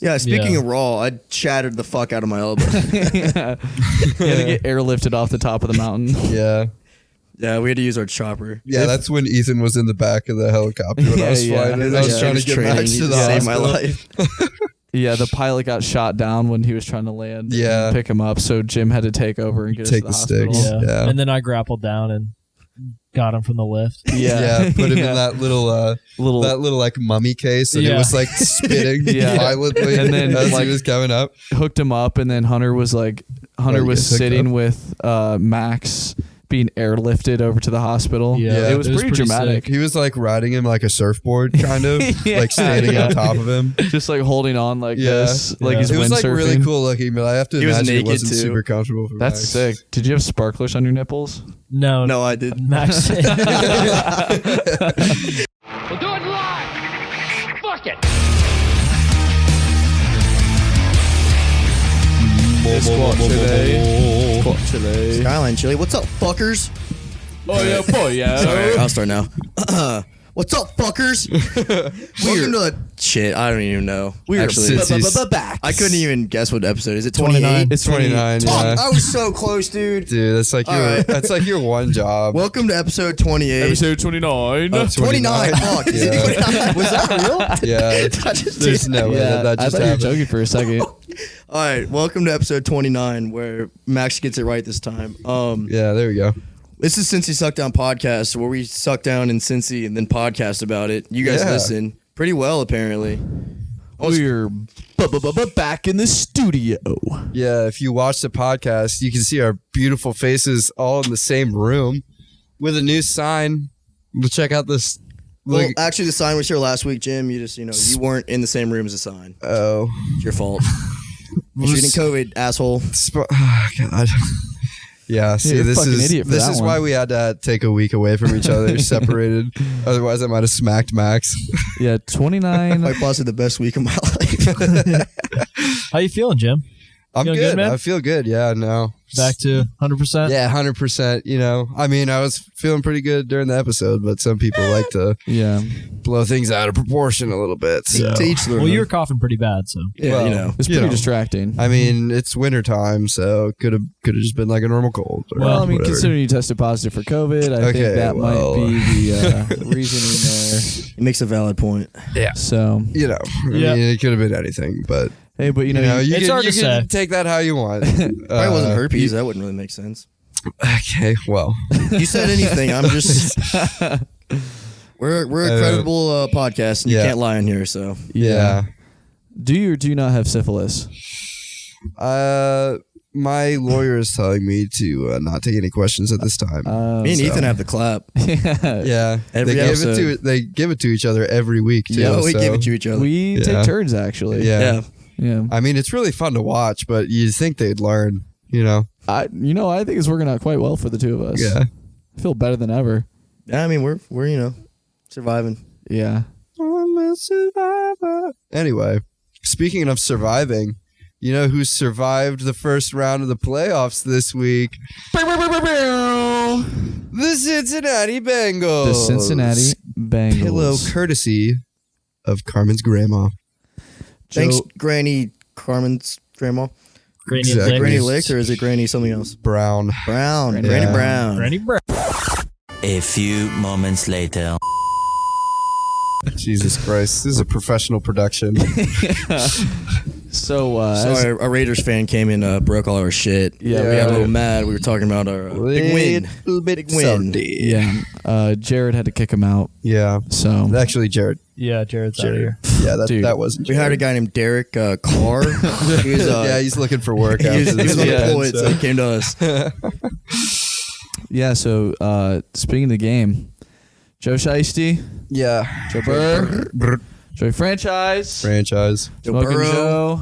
Yeah, speaking of raw, I shattered the fuck out of my elbow. You had to get airlifted off the top of the mountain. Yeah. Yeah, we had to use our chopper. Yeah, that's when Ethan was in the back of the helicopter when I was flying in. I was trying to get Max to the save my hospital. life. Yeah, the pilot got shot down when he was trying to land and pick him up, so Jim had to take over and get us to the hospital. Sticks. Yeah. And then I grappled down and got him from the lift. Yeah, put him in that little like mummy case, and it was like spitting violently and then as like, he was coming up. Hooked him up, and then Hunter was sitting with Max being airlifted over to the hospital. Yeah, it was pretty dramatic. He was like riding him like a surfboard, kind of like standing on top of him, just like holding on like this, like he's it was like windsurfing. really cool looking, but I have to imagine it wasn't too. super comfortable for That's Max. sick. Did you have sparklers on your nipples? No, I didn't. Max. We'll do it live. Fuck it. Squat chili. Skyline Chili. What's up, fuckers? Oh yeah, boy, yeah. Sorry, I'll start now. What's up, fuckers? Welcome to the shit. I don't even know. We're actually back. I couldn't even guess what episode is it. 28. It's 29. Yeah. I was so close, dude. Dude, that's like your one job. Welcome to episode 28. Episode 29. 29. Fuck. Is it 29? Was that real? Yeah. There's no way that just I thought happened. you were joking for a second. All right. Welcome to episode 29, where Max gets it right this time. Yeah, there we go. This is Cincy Suck Down Podcast, where we suck down in Cincy and then podcast about it. You guys listen pretty well, apparently. We're back in the studio. Yeah, if you watch the podcast, you can see our beautiful faces all in the same room with a new sign. We'll check out this. Well, actually, the sign was here last week, Jim. You just, you weren't in the same room as the sign. Oh. It's your fault. You're treating COVID, asshole. Oh, God. Yeah, see, you're a this fucking is idiot for this that is one. why we had to take a week away from each other, separated. Otherwise, I might have smacked Max. Yeah, 29. Might possibly the best week of my life. How you feeling, Jim? I'm Feeling good. good, man? I feel good. Yeah, no. Back to 100%? Yeah, 100%. I mean, I was feeling pretty good during the episode, but some people like to blow things out of proportion a little bit. So. To each their Well, own. you were coughing pretty bad, so. Yeah, Well, It's pretty distracting. I mean, it's wintertime, so could have just been like a normal cold. Or Well, I mean, whatever. considering you tested positive for COVID, I think that might be the reasoning there. It makes a valid point. Yeah. So, I mean, it could have been anything, but hey, but you It's hard to can say. take that how you want. Probably wasn't herpes. That wouldn't really make sense. Okay, well. You said anything. I'm just... We're a credible podcast, and you can't lie in here, so... Yeah. Do you or do you not have syphilis? My lawyer is telling me to not take any questions at this time. Me and Ethan have the clap. Yeah. Every episode. They give it to each other every week, too. Yeah, we give it to each other. We take turns, actually. Yeah. Yeah. I mean, it's really fun to watch, but you'd think they'd learn, I think it's working out quite well for the two of us. Yeah. I feel better than ever. Yeah, I mean, we're surviving. Yeah. I'm a survivor. Anyway, speaking of surviving, you know who survived the first round of the playoffs this week? The Cincinnati Bengals. The Cincinnati Bengals. Pillow courtesy of Carmen's grandma. Thanks, Granny Carmen's grandma. Granny Exactly. Lick. Granny Lick, or is it Granny something else? Brown. Brown. Granny Granny Brown. Brown. Granny Brown. A few moments later. Jesus Christ. This is a professional production. So, Sorry, a Raiders fan came in, broke all our shit. Yeah, we got a little mad. We were talking about our big win. Big win. Jared had to kick him out. Yeah. So Actually, Jared. Yeah, Jared's out of here. Yeah, Dude. that wasn't We Jared. hired a guy named Derek Carr. He was, Yeah, he's looking for work. he was after on this the weekend, poet, so he came to us. speaking of the game, Joe Shiesty, Yeah. Joe Brrrr, Joey Franchise, Franchise. Joe Smoking Burrow, Joe,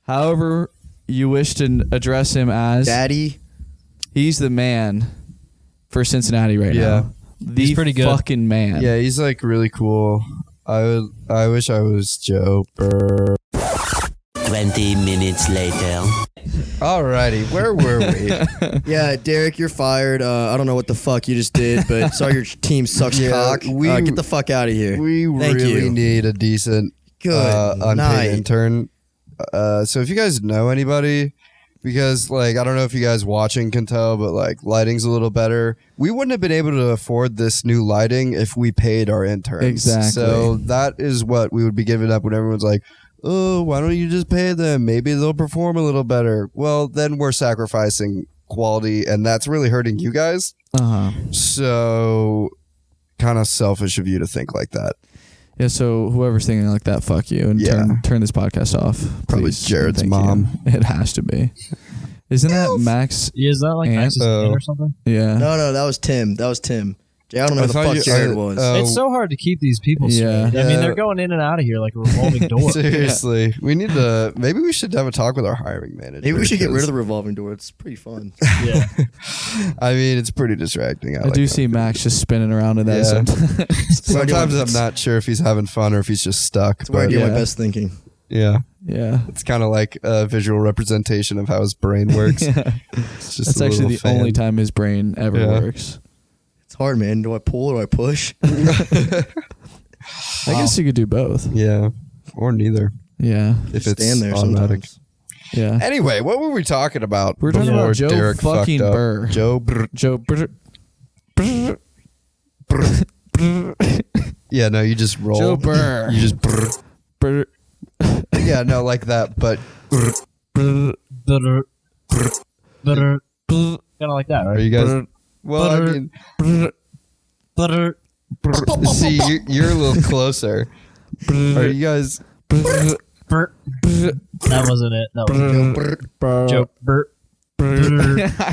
however you wish to address him as, Daddy. he's the man for Cincinnati right now. He's pretty good. Fucking man. Yeah, he's like really cool. I wish I was Joe Brrrr. 20 minutes later. Alrighty, where were we? Yeah, Derek, you're fired. I don't know what the fuck you just did, but sorry your team sucks cock. we- Get the fuck out of here. We Thank really you. need a decent Good unpaid night. intern. So if you guys know anybody, because like I don't know if you guys watching can tell, but like lighting's a little better. We wouldn't have been able to afford this new lighting if we paid our interns. Exactly. So that is what we would be giving up when everyone's like, oh, why don't you just pay them? Maybe they'll perform a little better. Well, then we're sacrificing quality, and that's really hurting you guys. So kind of selfish of you to think like that. Yeah, so whoever's thinking like that, fuck you, and turn this podcast off. Probably please. Jared's Thank mom. you. It has to be. Isn't that Max? Yeah, is that like Max's aunt or something? Yeah. No, that was Tim. Jay, I don't know who the fuck Jared was. It's so hard to keep these people straight. I mean, they're going in and out of here like a revolving door. Seriously. We need to, maybe we should have a talk with our hiring manager. Maybe we should get rid of the revolving door. It's pretty fun. Yeah. I mean, it's pretty distracting. I do see Max just spinning around in that. Sometimes I'm not sure if he's having fun or if he's just stuck. That's where I do my best thinking. Yeah. Yeah. It's kind of like a visual representation of how his brain works. It's just That's actually the only time his brain ever works. It's hard, man. Do I pull or do I push? I guess you could do both. Yeah. Or neither. Yeah. If it's stand there automatic. sometimes. Yeah. Anyway, what were we talking about? We're talking before about Joe Derek fucking fucked up? Brrrr. Joe Brrrr. Joe Brrrrr. Yeah, no, you just roll. Joe Brrrr. You just brrr. Brrrr. Yeah, no, like that, but brrr. Brrrr. Kind of like that, Are right? you guys? Brrrr. Well, I mean, Brrrr. Brrrr. brrr. See, you're a little closer. Are you guys? Brrrr. Brrr. Brrrr. That wasn't it. That was Brrrr. Joe Brrrr.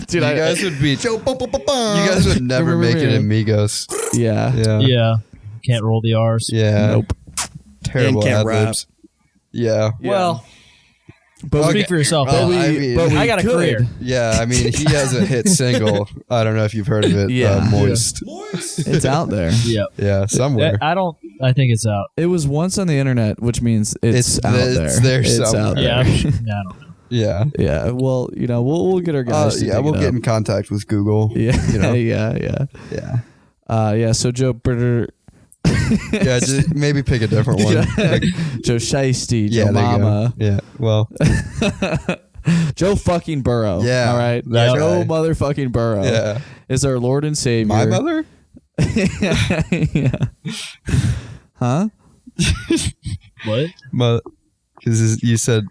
Dude, You guys would be. You guys would never make it Amigos. Yeah. Yeah. Yeah. Can't roll the R's. Yeah. Nope. Terrible And can't ad-libs. Yeah. Well, But speak for yourself. Well, man. I mean, but we I got a could. career. yeah, I mean, he has a hit single. I don't know if you've heard of it. Yeah. Moist. It's out there. Yeah. Yeah, somewhere. I think it's out. It was once on the internet, which means it's out there. It's there It's somewhere. out there. Yeah. I don't know. Yeah. Yeah. Well, we'll get our guys. To Yeah, dig we'll it get up. in contact with Google. Yeah. You know? Yeah. Yeah. So Joe Brrrr. Yeah, just maybe pick a different one. Joe Shiesty. Yeah, Joe there you go. Mama. Yeah, well, Joe fucking Burrow. Yeah, All right. that Joe guy. motherfucking Burrow. yeah. Is our Lord and Savior. My mother? Yeah. Huh? What? Because you said,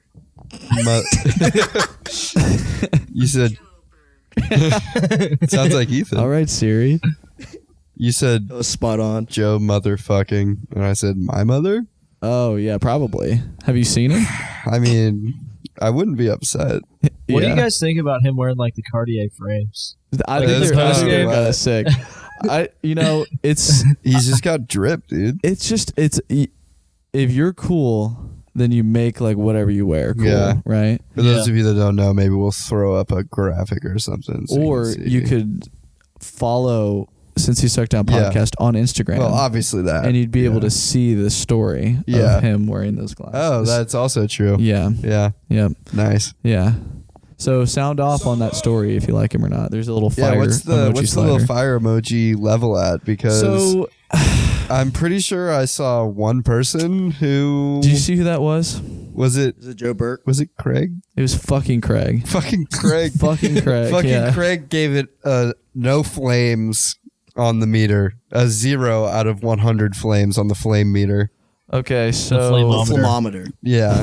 you said, sounds like Ethan. All right, Siri. You said That was spot on. Joe motherfucking, and I said my mother. Oh yeah, probably. Have you seen him? I mean, I wouldn't be upset. What do you guys think about him wearing like the Cartier frames? I Like think this they're post kind game? of sick. It's He's just got drip, dude. if you're cool, then you make like whatever you wear cool, Yeah. right? For those of you that don't know, maybe we'll throw up a graphic or something. So Or can see. you could follow Cincy Suck Down Yeah. podcast on Instagram. Well, obviously that. and you'd be able to see the story Yeah. of him wearing those glasses. Oh, that's also true. yeah, Yeah. Nice. yeah. So sound off on that story if you like him or not. There's a little fire. Yeah, what's the emoji little slider. fire emoji level at? Because So, I'm pretty sure I saw one person who did you see who that was? was it? Is it Joe Brrrr? Was it Craig? It was fucking Craig. Fucking Craig. Fucking Craig. Fucking yeah. Craig gave it no flames on the meter. A 0 out of 100 flames on the flame meter. Okay, so flameometer. Flamometer. Yeah,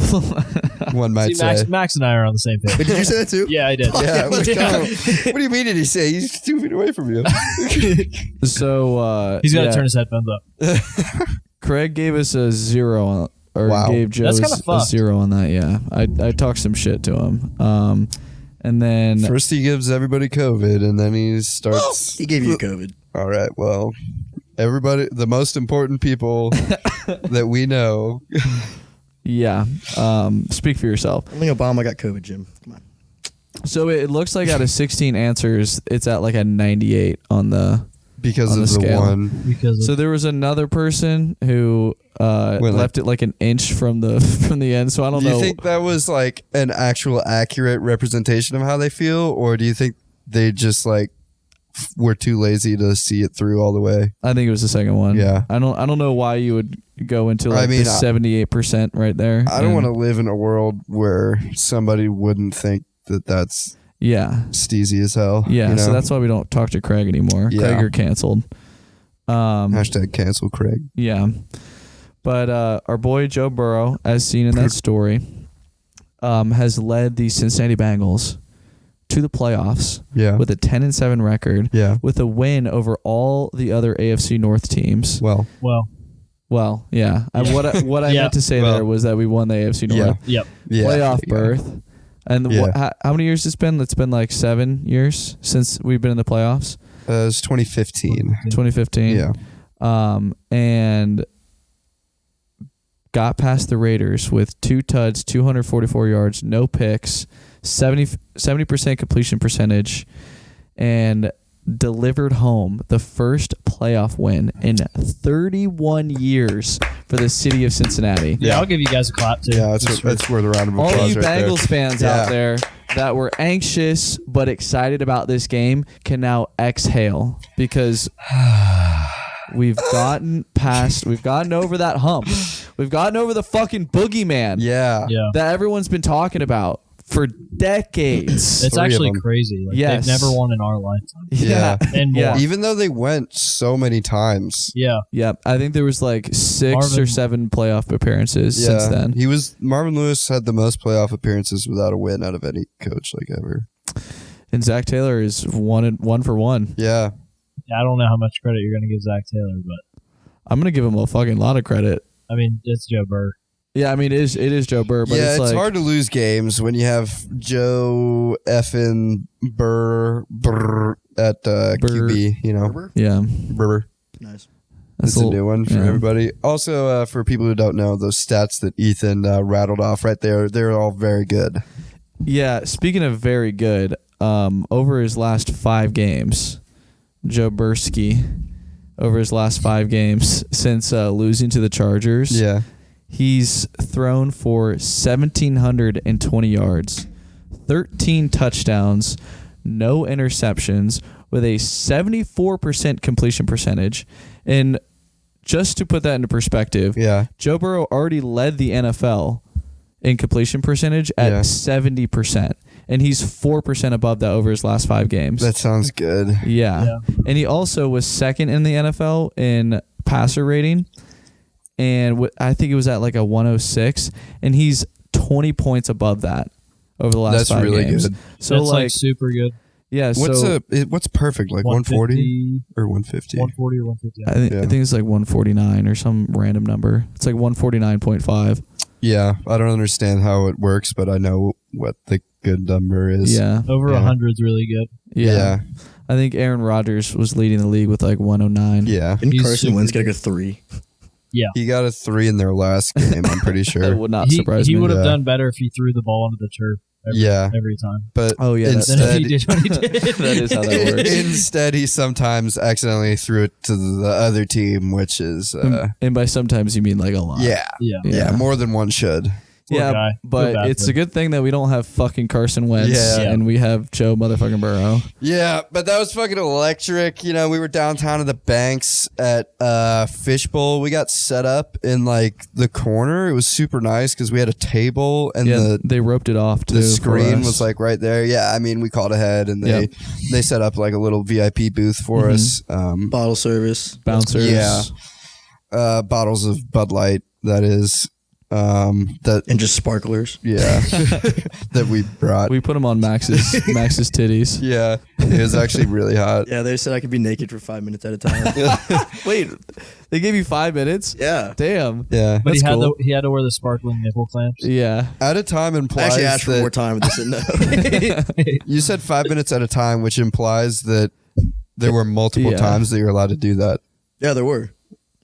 one might See, say. Max and I are on the same page. Wait, did you say that too? Yeah, I did. Yeah, Let's go. what do you mean did he say? He's 2 feet away from you. So He's got to yeah, turn his headphones up. Craig gave us a 0 on, or Wow. gave Joe That's kinda a fucked. 0 on that. Yeah, I talked some shit to him. And then First he gives everybody COVID, and then he starts. He gave you COVID. All right, well, everybody, the most important people that we know. yeah, speak for yourself. Only Obama got COVID, Jim. Come on. So it looks like out of 16 answers, it's at like a 98 on the. Because On of the the scale. one. Because So there was another person who left it like an inch from the end. So I don't Do you know. think that was like an actual accurate representation of how they feel, or do you think they just like we're too lazy to see it through all the way. I think it was the second one. Yeah. I don't know why you would go into like the 78% right there. I don't want to live in a world where somebody wouldn't think that that's steezy as hell. Yeah, you know? so that's why we don't talk to Craig anymore. Yeah. Craig, you're canceled. Hashtag cancel Craig. Yeah. But our boy Joe Burrow, as seen in that story, has led the Cincinnati Bengals to the playoffs with a 10-7 record with a win over all the other AFC North teams. Well, yeah. What I meant to say there was that we won the AFC North playoff berth. And how many years it's been? It's been like 7 years since we've been in the playoffs. It was 2015. 2015. Yeah. And got past the Raiders with 2 tuds, 244 yards, no picks, 70% completion percentage, and delivered home the first playoff win in 31 years for the city of Cincinnati. Yeah, I'll give you guys a clap too. Yeah, that's where the round of applause. All you right Bengals fans out there that were anxious but excited about this game can now exhale because we've gotten over that hump. We've gotten over the fucking boogeyman. Yeah. That everyone's been talking about for decades. It's actually crazy. Like, they've never won in our lifetime. Yeah. And more. Even though they went so many times. Yeah. Yeah. I think there was like 6 or 7 playoff appearances since then. Marvin Lewis had the most playoff appearances without a win out of any coach like ever. And Zach Taylor is one for one. Yeah. I don't know how much credit you're going to give Zach Taylor, but I'm going to give him a fucking lot of credit. I mean, it's Joe Brrrr. Yeah, I mean, it is Joe Brrrr, but it's hard to lose games when you have Joe effing Brrrr at QB, you know? Yeah. Brrrr. Nice. That's a new one for everybody. Also, for people who don't know, those stats that Ethan rattled off right there, they're all very good. Yeah, speaking of very good, over his last 5 games, Joe Brrrrski, over his last 5 games since losing to the Chargers, he's thrown for 1,720 yards, 13 touchdowns, no interceptions, with a 74% completion percentage. And just to put that into perspective, Joe Burrow already led the NFL in completion percentage at 70%. And he's 4% above that over his last 5 games. That sounds good. Yeah. And he also was second in the NFL in passer rating. And I think it was at like a 106. And he's 20 points above that over the last 5 really games. Good. So that's like super good. Yeah. What's perfect? Like 140 or 150? 140 or 150. I think it's like 149 or some random number. It's like 149.5. Yeah. I don't understand how it works, but I know what the good number is. Yeah. Over 100 is really good. Yeah. I think Aaron Rodgers was leading the league with like 109. Yeah. And Carson Wentz got like a 3. Yeah. He got a 3 in their last game, I'm pretty sure. That would not surprise me. He would have done better if he threw the ball into the turf every time. But instead, he did what he did. That is how that works. Instead, he sometimes accidentally threw it to the other team, which is... and by sometimes you mean like a lot. Yeah, more than one should. Poor guy. But it's a good thing that we don't have fucking Carson Wentz and we have Joe motherfucking Burrow. Yeah, but that was fucking electric. You know, we were downtown at the Banks at Fishbowl. We got set up in like the corner. It was super nice because we had a table and they roped it off too. The screen was like right there. Yeah, I mean, we called ahead and they set up like a little VIP booth for us. Bottle service. Bouncers. Yeah. Bottles of Bud Light, that is. And just sparklers. Yeah. That we brought. We put them on Max's titties. Yeah. It was actually really hot. Yeah, they said I could be naked for 5 minutes at a time. Wait, they gave you 5 minutes? Yeah. Damn. Yeah. But he had to wear the sparkling nipple clamps. Yeah. At a time implies I actually asked for more time, but they said no. You said 5 minutes at a time, which implies that there were multiple times that you're allowed to do that. Yeah, there were.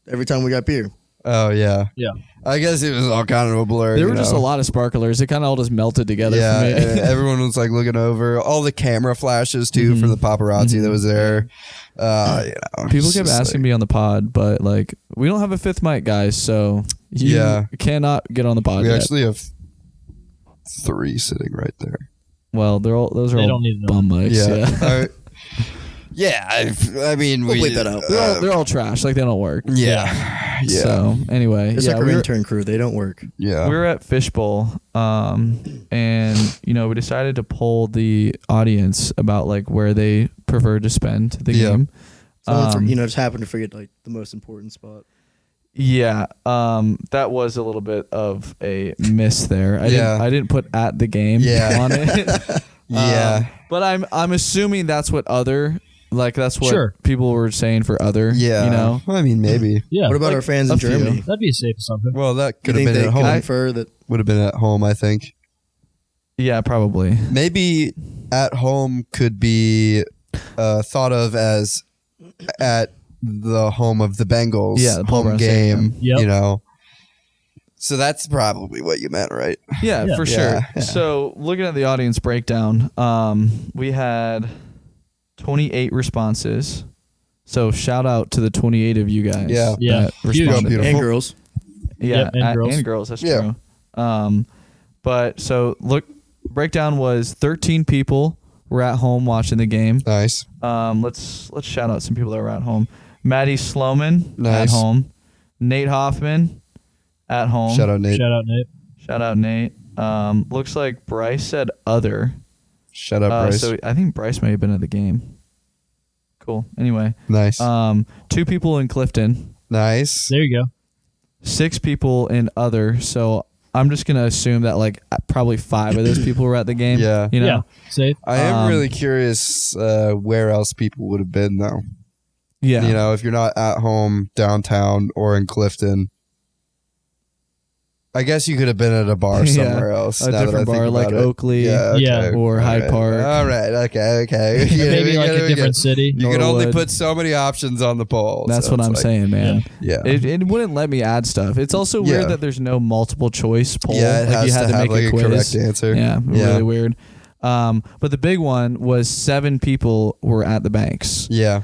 Every time we got beer. Oh, yeah. Yeah. I guess it was all kind of a blur. There were just a lot of sparklers. It kind of all just melted together for me. And everyone was like looking over. All the camera flashes, too, from the paparazzi that was there. People kept asking me on the pod, but like, we don't have a 5th mic, guys, so you cannot get on the pod We yet. actually have 3 sitting right there. Well, those are They all don't need to know. bum mics. Yeah, I mean, We'll bleep that out. They're all trash. Like they don't work. Yeah. So anyway, It's like our intern crew. They don't work. Yeah. We were at Fishbowl, and we decided to poll the audience about like where they prefer to spend the game. So just happened to forget like the most important spot. Yeah, that was a little bit of a miss there. I didn't put at the game on it. But I'm assuming that's what that's what people were saying for other. Yeah, I mean maybe. Yeah. What about our fans in Germany? That'd be a safe assumption. Well, that could have been at home. Would have been at home, I think. Yeah, probably. Maybe at home could be thought of as at the home of the Bengals. Yeah, the home game. Yep. So that's probably what you meant, right? Yeah, for sure. Yeah. So looking at the audience breakdown, we had 28 responses. So shout out to the 28 of you guys. Yeah. That responded. Beautiful. And girls. Yeah, and girls. That's Yeah. true. But so breakdown was 13 people were at home watching the game. Nice. Let's shout out some people that were at home. Maddie Sloman Nice. at home. Nate Hoffman at home. Shout out Nate. Shout out Nate. Looks like Bryce said other. Shout out Bryce. So I think Bryce may have been at the game. Cool. Anyway. Nice. 2 people in Clifton. Nice. There you go. 6 people in other. So I'm just gonna assume that like probably 5 of those people were at the game. Yeah. Yeah. Safe. I am really curious where else people would have been though. Yeah. If you're not at home downtown or in Clifton, I guess you could have been at a bar somewhere else. A now that I different think bar like about it. Oakley Yeah. or Hyde Park. All right. Okay. Maybe like a different city. You can only Norwood. put so many options on the poll. That's so what it's I'm like- saying, man. Yeah. It wouldn't let me add stuff. It's also weird that there's no multiple choice poll. Yeah, it like has you had to to have make like a a quiz. correct answer. Yeah, really weird. But the big one was 7 people were at the banks. Yeah.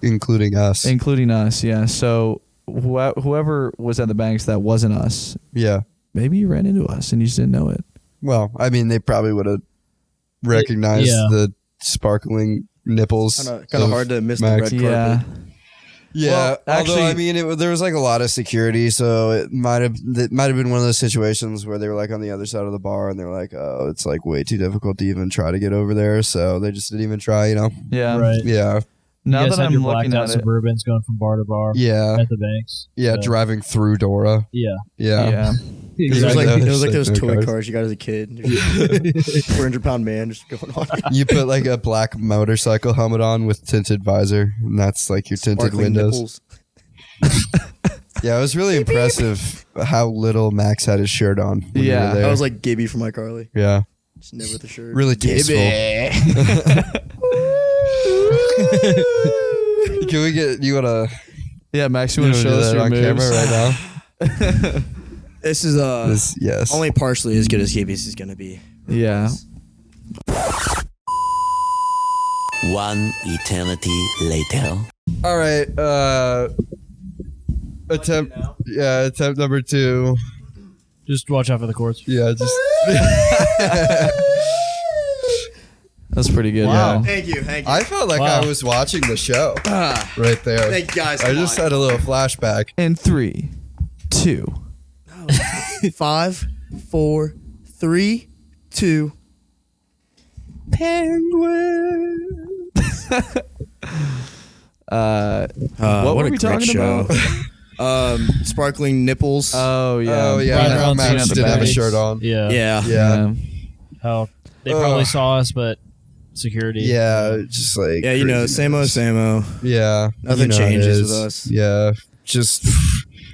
Including us. Including us, yeah. So whoever was at the banks that wasn't us, Yeah. maybe you ran into us and you just didn't know it. Well, I mean, they probably would have recognized the sparkling nipples. Kind of hard to miss the Max. red carpet. Yeah, Well, although actually- I mean, there was like a lot of security, so it might have been one of those situations where they were like on the other side of the bar, and they were like, "Oh, it's like way too difficult to even try to get over there," so they just didn't even try. Yeah. Right. Yeah. Now you guys that had I'm your looking blacked out at it, Suburbans going from bar to bar Yeah. at the banks. Yeah. So, Driving through Dora. yeah. Yeah. It was Exactly. like those Like toy cars. cars you got as a kid. 400-pound man just going on. You put like a black motorcycle helmet on with tinted visor, and that's like your tinted Sparkling windows. nipples. Yeah, it was really impressive how little Max had his shirt on. When Yeah. we were there. I was like Gibby from iCarly. Yeah. Just never the shirt. Really tasteful. Can we get you? yeah, Max, you want to show us your on moves camera right now? This is Yes. only partially as good as Gibby's is gonna be. Yeah. One eternity later. All right. Attempt number 2. Just watch out for the courts. Yeah, just That's pretty good. Wow. Yeah. Thank you. I felt like Wow. I was watching the show right there. Thank you guys. I just had a little flashback. And 3, 2. 5, 4, 3, 2. Penguin. What were we talking about? Sparkling nipples. Oh yeah. Oh yeah, Right how around Max the didn't have a banks. shirt on. Yeah. yeah. Yeah. How they probably saw us, but security. Yeah, just like Yeah, same old, same old. Yeah, Nothing you know how it changes is. with us. Yeah, just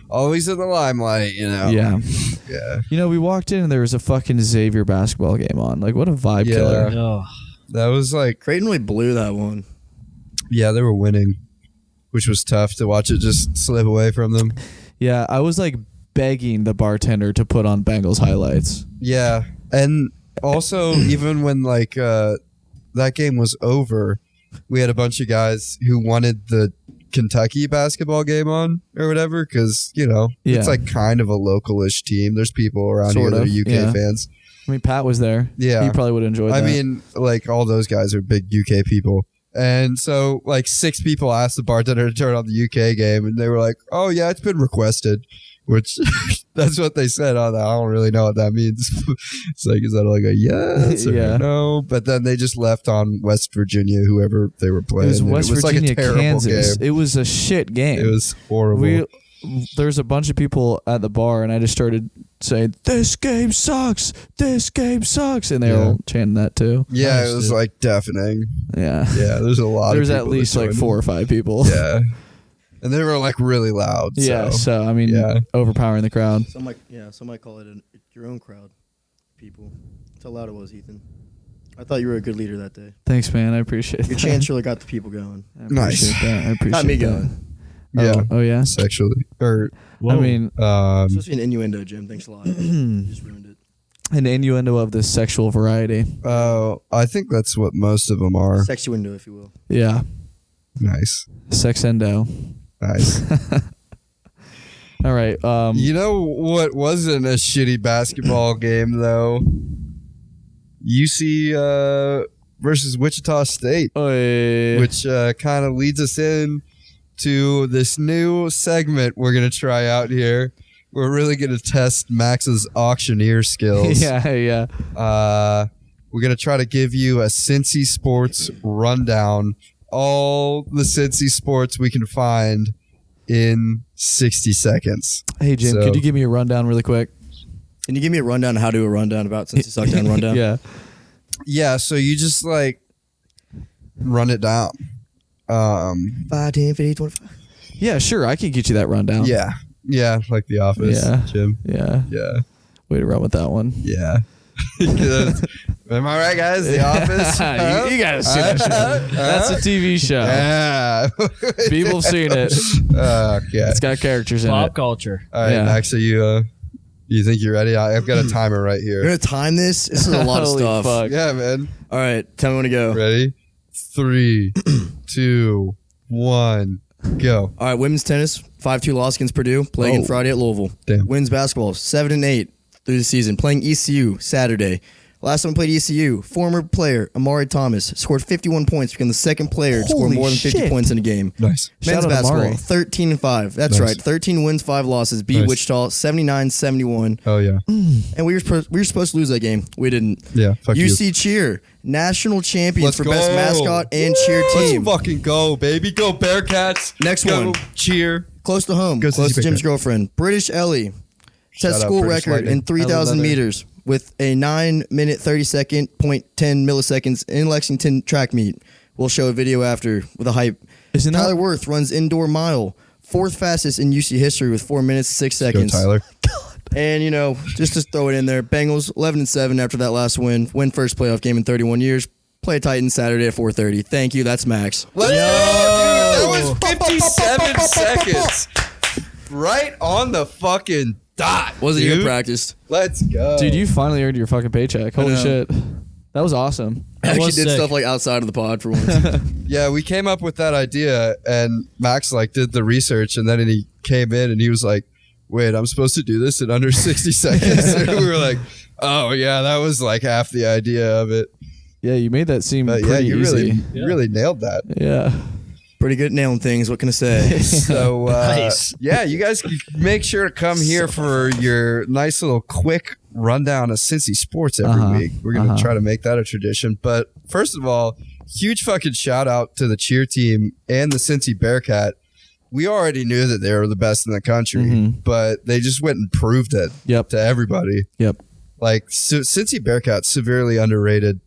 always in the limelight, Yeah. Yeah, We walked in and there was a fucking Xavier basketball game on. Like, what a vibe killer. Oh, that was like, Creighton really blew that one. yeah, they were winning, which was tough to watch it just slip away from them. Yeah, I was like begging the bartender to put on Bengals highlights. Yeah, and also even when like that game was over, we had a bunch of guys who wanted the Kentucky basketball game on or whatever because Yeah. it's like kind of a localish team. There's people around Sort here that of, are UK yeah. fans. I mean, Pat was there. Yeah. He probably would have enjoyed that. I mean, like all those guys are big UK people, And so like 6 people asked the bartender to turn on the UK game, and they were like, "Oh yeah, it's been requested," which that's what they said. I don't really know what that means. It's like, is that like a yes or a no? But then they just left on West Virginia, whoever they were playing. It was West Virginia, like a terrible Kansas. game. It was a shit game. It was horrible. There's a bunch of people at the bar, and I just started saying, "This game sucks. This game sucks," and they were all chanting that too. Yeah, it was like deafening. Yeah, there's a lot. There's of at least like 4 or 5 people. Yeah, and they were like really loud. Yeah, so I mean, overpowering the crowd. Some might call it your own crowd. People, that's how loud it was, Ethan. I thought you were a good leader that day. Thanks, man. I appreciate Your that. chance really got the people going. I appreciate that. I appreciate Not me that. going. Yeah. Oh yeah. Sexually, or I mean, it's supposed to be an innuendo, Jim. Thanks a lot. You just ruined it. An innuendo of the sexual variety. I think that's what most of them are. Sexuendo, if you will. Yeah. Nice. Sexendo. Nice. All right. You know what wasn't a shitty basketball game though? UC versus Wichita State, which kind of leads us in to this new segment we're gonna try out here. We're really gonna test Max's auctioneer skills. Yeah. We're gonna try to give you a Cincy Sports rundown, all the Cincy sports we can find in 60 seconds. Hey Jim, could you give me a rundown really quick? Can you give me a rundown of how to do a rundown about Cincy Suckdown rundown? Yeah, so you just like run it down. 5, 10, 15, 25. Yeah, sure. I can get you that rundown. Yeah, like The Office. Yeah. Jim. Yeah. Way to run with that one. Yeah. Am I right, guys? The Office. You guys see that show. That's a TV show. Yeah. People have seen it. Okay. It's got characters in Pop it. culture. All right, Yeah. Max, are you think you're ready? I've got a timer right here. You're going to time this? This is a lot of Holy stuff. fuck. Yeah, man. All right. Tell me when to go. Ready? 3, 2, 1, go. All right. Women's tennis, 5-2 loss against Purdue. Playing in Friday at Louisville. Damn. Women's basketball, 7-8 through the season. Playing ECU Saturday. Last time we played ECU, former player Amari Thomas scored 51 points, became the second player to score Holy more than 50 shit. points in a game. Nice. Men's Shout out basketball, Amari. 13-5. That's Nice. right. 13 wins, 5 losses. Beat Nice. Wichita 79-71. Oh, yeah. And we were supposed to lose that game. We didn't. Yeah, fuck UC you. Cheer, national champions Let's for go. best mascot and cheer team. Let's fucking go, baby. Go Bearcats. Next Go one. Cheer. Close to home. Go Close Cincy to Jim's Bearcat. girlfriend. British Ellie set Shout out school British record Lightning. in 3,000 meters with a 9-minute 30-second, 0.10 milliseconds in Lexington track meet. We'll show a video after with a hype. Isn't that- Tyler Worth runs indoor mile, 4th fastest in UC history with 4 minutes 6 seconds. Go, Tyler. And, just to throw it in there, Bengals 11-7 after that last win first playoff game in 31 years. Play Titans Saturday at 4:30. Thank you. That's Max. Let's go, dude. That was 57 seconds. Right on the fucking dot. Was it dude. even practiced? Let's go. Dude, you finally earned your fucking paycheck. Holy know. shit. That was awesome. I actually was did sick. stuff like outside of the pod for once. Yeah, we came up with that idea, and Max did the research, and then he came in and he was like, "Wait, I'm supposed to do this in under 60 seconds." And we were like, "Oh yeah, that was like half the idea of it." Yeah, you made that seem But pretty yeah, you easy. really nailed that. Yeah. Pretty good at nailing things. What can I say? So Nice. yeah, you guys can make sure to come here for your nice little quick rundown of Cincy sports every week. We're gonna try to make that a tradition. But first of all, huge fucking shout out to the cheer team and the Cincy Bearcat. We already knew that they were the best in the country, but they just went and proved it to everybody. Yep. Like Cincy Bearcat's severely underrated.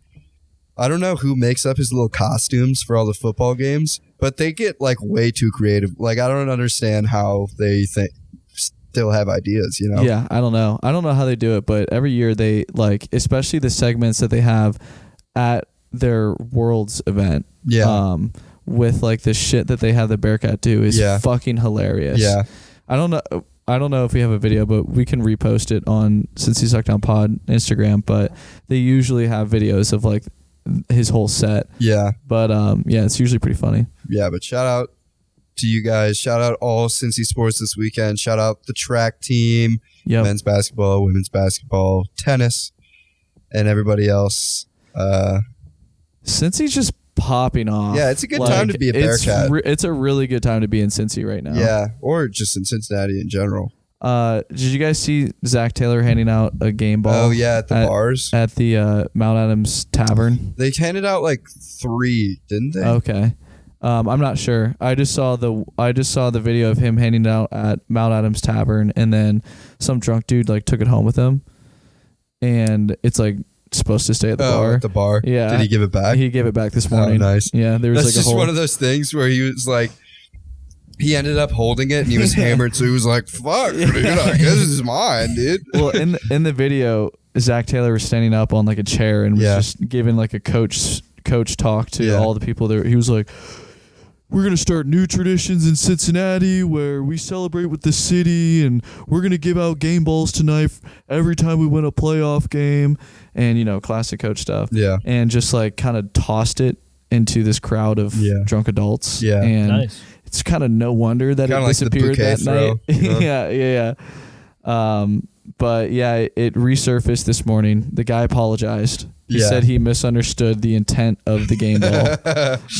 I don't know who makes up his little costumes for all the football games, but they get like way too creative. Like I don't understand how they still have ideas, Yeah, I don't know. I don't know how they do it, but every year they especially the segments that they have at their Worlds event. Yeah. With the shit that they have the Bearcat do is fucking hilarious. Yeah. I don't know if we have a video, but we can repost it on Cincy Suckdown Pod Instagram. But they usually have videos of his whole set. Yeah. But it's usually pretty funny. Yeah, but shout out to you guys. Shout out all Cincy sports this weekend. Shout out the track team, men's basketball, women's basketball, tennis, and everybody else. Cincy's just popping off. Yeah, it's a good time to be a Bearcat. It's a really good time to be in Cincy right now. Yeah, or just in Cincinnati in general. Did you guys see Zach Taylor handing out a game ball? Oh yeah, at the bars at the Mount Adams Tavern. They handed out like 3, didn't they? Okay, I'm not sure. I just saw the video of him handing it out at Mount Adams Tavern, and then some drunk dude like took it home with him, and it's like supposed to stay at the bar. At the bar. Yeah. Did he give it back? He gave it back this morning. Oh, nice. Yeah, there was That's like a just whole. one of those things where he was like. He ended up holding it and he was hammered, so he was like, "Fuck, dude, I guess this is mine, dude." Well, in the video, Zach Taylor was standing up on like a chair and was just giving like a coach talk to all the people there. He was like, "We're gonna start new traditions in Cincinnati where we celebrate with the city, and we're gonna give out game balls tonight every time we win a playoff game," and classic coach stuff. Yeah, and just like kind of tossed it into this crowd of drunk adults. Yeah, and nice. It's kind of no wonder that kinda it disappeared like that night. You know? Yeah. But yeah, it resurfaced this morning. The guy apologized. He said he misunderstood the intent of the game ball.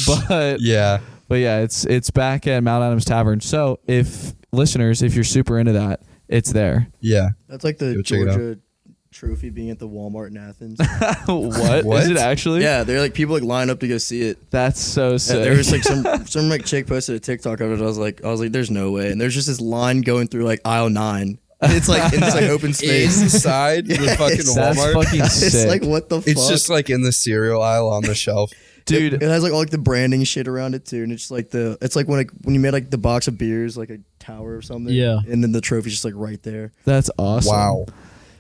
But yeah, it's back at Mount Adams Tavern. So if you're super into that, it's there. Yeah, That's like the Georgia trophy being at the Walmart in Athens. What? Is it actually? Yeah, they're like people like line up to go see it. That's so sick. Yeah, there was like some like chick posted a TikTok of it. I was like, there's no way. And there's just this line going through like aisle 9. And it's like open space inside the fucking That's Walmart. fucking sick. It's like what the fuck? It's just like in the cereal aisle on the shelf. Dude, it has like all like the branding shit around it too, and it's like it's like when you made like the box of beers like a tower or something. Yeah, and then the trophy's just like right there. That's awesome. Wow.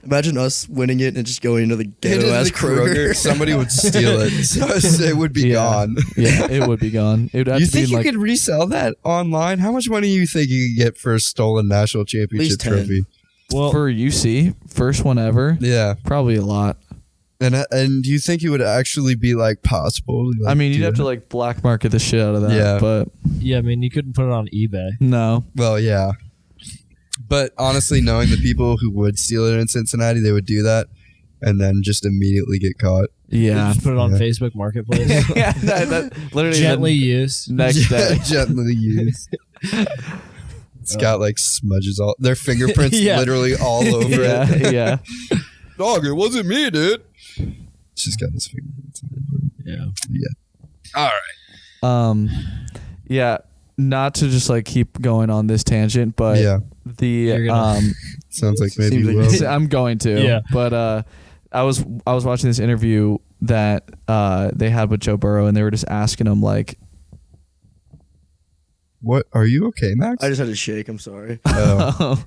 Imagine us winning it and just going into the ghetto ass Kroger. Somebody would steal it. So it would be gone. Yeah, it would be gone. It would have You to be think you like, could resell that online? How much money do you think you could get for a stolen national championship 10. trophy? well, for UC, first one ever. Yeah. Probably a lot. And do you think it would actually be like possible? Like, I mean, you'd have to like black market the shit out of that. Yeah. But yeah, I mean, you couldn't put it on eBay. no. Well, yeah. But honestly, knowing the people who would steal it in Cincinnati, they would do that and then just immediately get caught. Yeah. Just put it on Facebook Marketplace. Yeah, that literally Gently used. next day. Gently used. It's got like smudges all their fingerprints literally all over it. Yeah. Dog, it wasn't me, dude. She's got his fingerprints. Yeah. All right. Yeah. Not to just like keep going on this tangent, but the sounds like maybe Seems you like will. I'm going to. Yeah. But I was watching this interview that they had with Joe Burrow, and they were just asking him like, What are you okay, Max? I just had to shake. I'm sorry. Oh.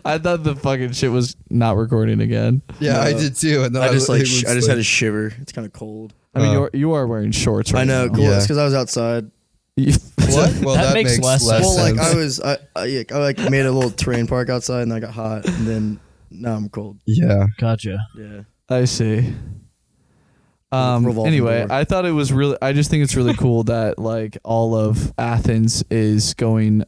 I thought the fucking shit was not recording again. Yeah, No. I did too. And then I just it like was I just had to shiver. It's kind of cold. I mean, you are wearing shorts right I know. now. Cool. Yeah. It's because I was outside. What? Well, That that makes makes less less sense. Well, like sense. I like made a little terrain park outside, and I got hot, and then now I'm cold. Yeah. Gotcha. Yeah. I see. Revolving Anyway, door. I thought it was really. I just think it's really cool that like all of Athens is going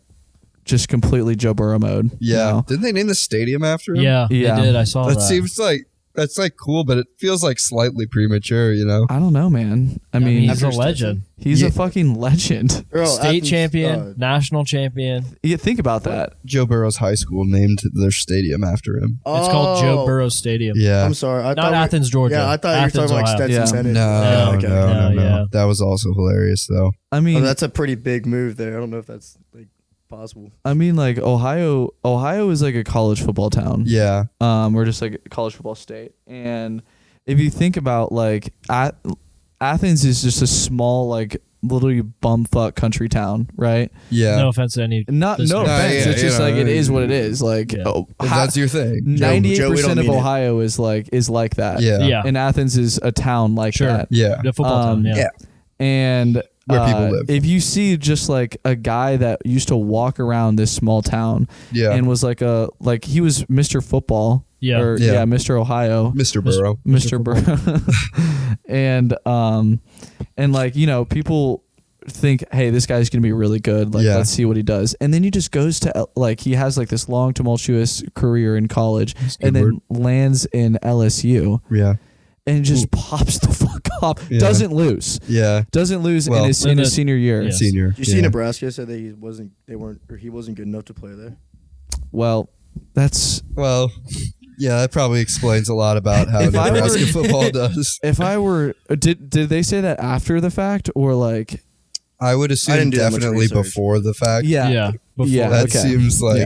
just completely Joe Burrow mode. Yeah. now. Didn't they name the stadium after him? Yeah, Yeah. they did. I saw that. That seems like that's like cool, but it feels like slightly premature, you know? I don't know, man. I mean, he's after a his legend. he's Yeah. a fucking legend. Earl, State Athens- champion, national champion. Yeah, think about that. Joe Burrow's high school named their stadium after him. It's called Joe Oh, Burrow Stadium. Yeah. I'm sorry. I Not thought Athens, Georgia. Yeah, I thought Athens, you were talking about like Ohio. Stetson Yeah. Bennett. No, okay. no. Yeah. That was also hilarious, though. I mean, That's a pretty big move there. I don't know if that's like possible. like Ohio is like a college football town. Yeah. We're just like a college football state. And if you think about like Athens is just a small like literally bumfuck country town, right? Yeah. No offense to any. No listeners. offense. yeah, it's just you know, like it is what it is. Like Yeah. If that's your thing. 98% Joe, we don't of mean it. Ohio is like that. Yeah. Yeah. And Athens is a town like Sure. that. Yeah. The football town. Yeah. yeah. And Where people live. if you see just like a guy that used to walk around this small town Yeah. and was like he was Mr. Football. Yeah. Or Yeah. Mr. Ohio. Mr. Burrow. Mr. Burrow. and like, you know, people think, hey, this guy's gonna be really good. Like, Yeah. let's see what he does. And then he just goes to like he has like this long tumultuous career in college, and then lands in LSU. Yeah. and just pops the fuck off. Yeah. Doesn't lose. Yeah. Doesn't lose Well, in his senior year. Yes. Senior. Did you see Nebraska said that he wasn't good enough to play there? Well, that's Well, yeah, that probably explains a lot about how If I Nebraska were- football does. if I were did they say that after the fact or like I would I assume didn't do that much definitely research. before the fact. Yeah. Before. Yeah. That okay. seems like,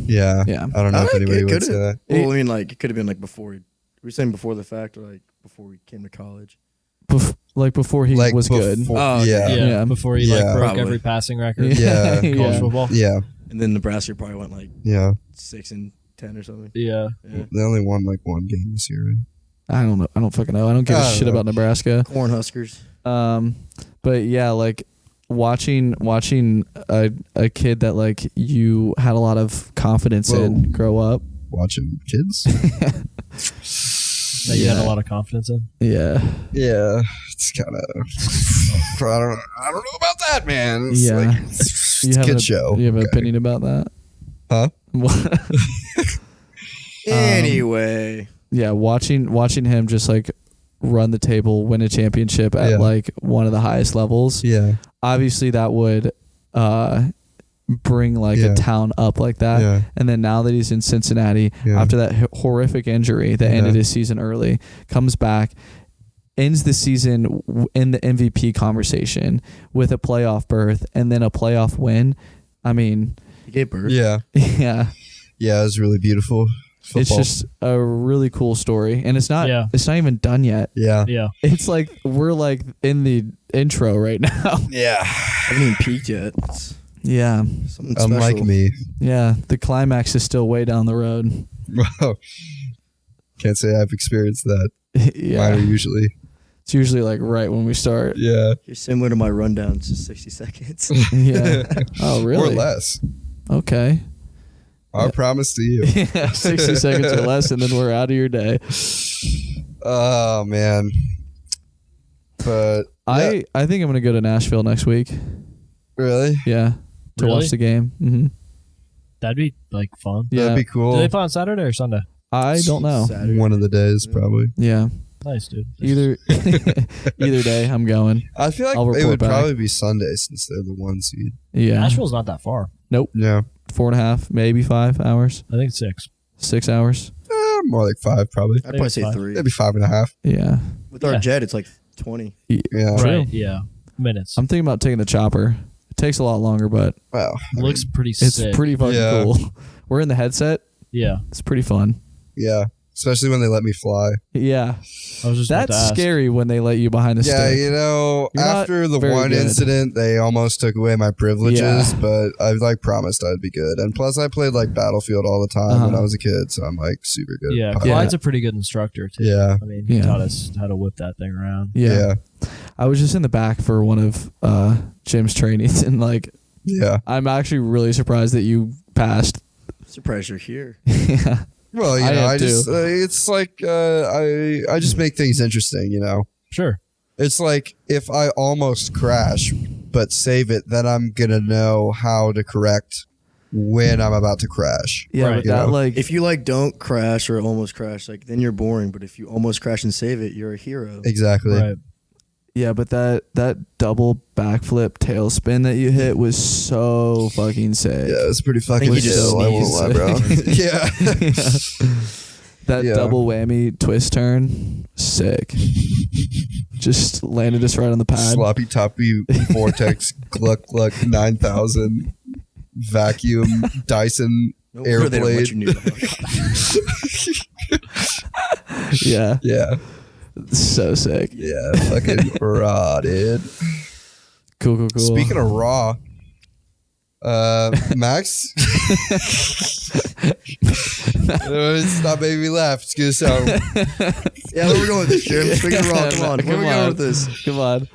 Yeah. yeah. I don't know if anybody would say that. Well, I mean, like it could have been like before. Were you saying before the fact or like before we came to college? Like before he Like was good. before- Oh, okay. yeah. Yeah, Yeah. before he Yeah. broke Probably. every passing record. Yeah. in college Yeah. football. Yeah. And then Nebraska probably went like Yeah. 6-10 or something. Yeah. Yeah. They only won like one game this year, right? I don't know. I don't fucking know. I don't give I a don't shit know. about Nebraska. Cornhuskers. But yeah, like watching a kid that like you had a lot of confidence in grow up. Watching kids? That you had Yeah. a lot of confidence in. Yeah. Yeah. It's kind of. I don't know about that, man. It's Yeah. like, it's You a have kid an, show. You have an Okay. opinion about that? Huh? Anyway, Yeah, watching him just like run the table, win a championship at Yeah. like one of the highest levels. Yeah. Obviously that would bring like Yeah. a town up like that. Yeah. And then now that he's in Cincinnati Yeah. after that horrific injury that Yeah. ended his season early, comes back, ends the season in the MVP conversation with a playoff berth and then a playoff win. I mean, he gave birth. Yeah. yeah, Yeah. It was really beautiful. Football. it's just a really cool story, and it's not even done yet. Yeah. Yeah. It's like we're like in the intro right now. Yeah. Haven't even peaked yet. It's Yeah, something Unlike special. me. yeah. The climax is still way down the road. Wow. Can't say I've experienced that. Yeah, Mine are usually. it's usually like right when we start. Yeah. You're similar to my rundown, it's just 60 seconds. Yeah. Oh, really? Or less. Okay. Our promise to you. Yeah, 60 seconds or less, and then we're out of your day. Oh, man. But. I think I'm gonna go to Nashville next week. Really? Yeah, to Really? watch the game. Mm-hmm. That'd be like fun. Yeah, That'd be cool. Do they play on Saturday or Sunday? I don't know. Saturday. One of the days, probably. Yeah, Nice, dude. either day, I'm going. I feel like I'll it report would back. probably be Sunday since they're the 1 seed. Yeah, Nashville's not that far. Yeah. 4.5, maybe 5 hours, I think it's 6. 6 hours. More like 5, probably. I'd probably say Five. 3. Maybe 5.5. Yeah, With our Yeah. jet, it's like 20. Yeah. True. Right. Yeah. Minutes. I'm thinking about taking the chopper. It takes a lot longer, but Wow. Looks pretty sick. it's pretty fucking Yeah. cool. We're in the headset. Yeah. It's pretty fun. Yeah. Especially when they let me fly. Yeah, I was just about to that's ask. scary when they let you behind the Yeah, stick. you know, You're not after the very one good. incident, they almost took away my privileges, Yeah. but I like promised I'd be good. And plus, I played like Battlefield all the time when Uh-huh. I was a kid, so I'm like super good. Yeah. at Clyde's a pretty good instructor, too. Yeah. I mean, he Yeah. taught us how to whip that thing around. Yeah. I was just in the back for one of Jim's trainings, and like Yeah. I'm actually really surprised that you passed. Surprised you're here. Yeah. Well, you I know, am I just too. it's like I just make things interesting, you know. Sure. It's like if I almost crash but save it, then I'm gonna know how to correct when I'm about to crash. Yeah, Right. but You that know? like If you like don't crash or almost crash, like then you're boring. But if you almost crash and save it, you're a hero. Exactly. Right. yeah, but that double backflip tailspin that you hit was so fucking sick. Yeah, it's pretty fucking think he just chill. I won't lie, bro. sneezed. Yeah. That Yeah. double whammy twist turn, sick. Just landed us right on the pad. Sloppy toppy vortex gluck gluck 9000 vacuum Dyson No wonder they don't let airblade. you near the hook. Yeah, Yeah. so sick. Yeah. Fucking raw, dude. Cool. Speaking of raw, Max. Stop making me laugh. It's gonna sound. Yeah, where we going with this, Jim? Speaking of raw, come on. Where we going with this? Come on,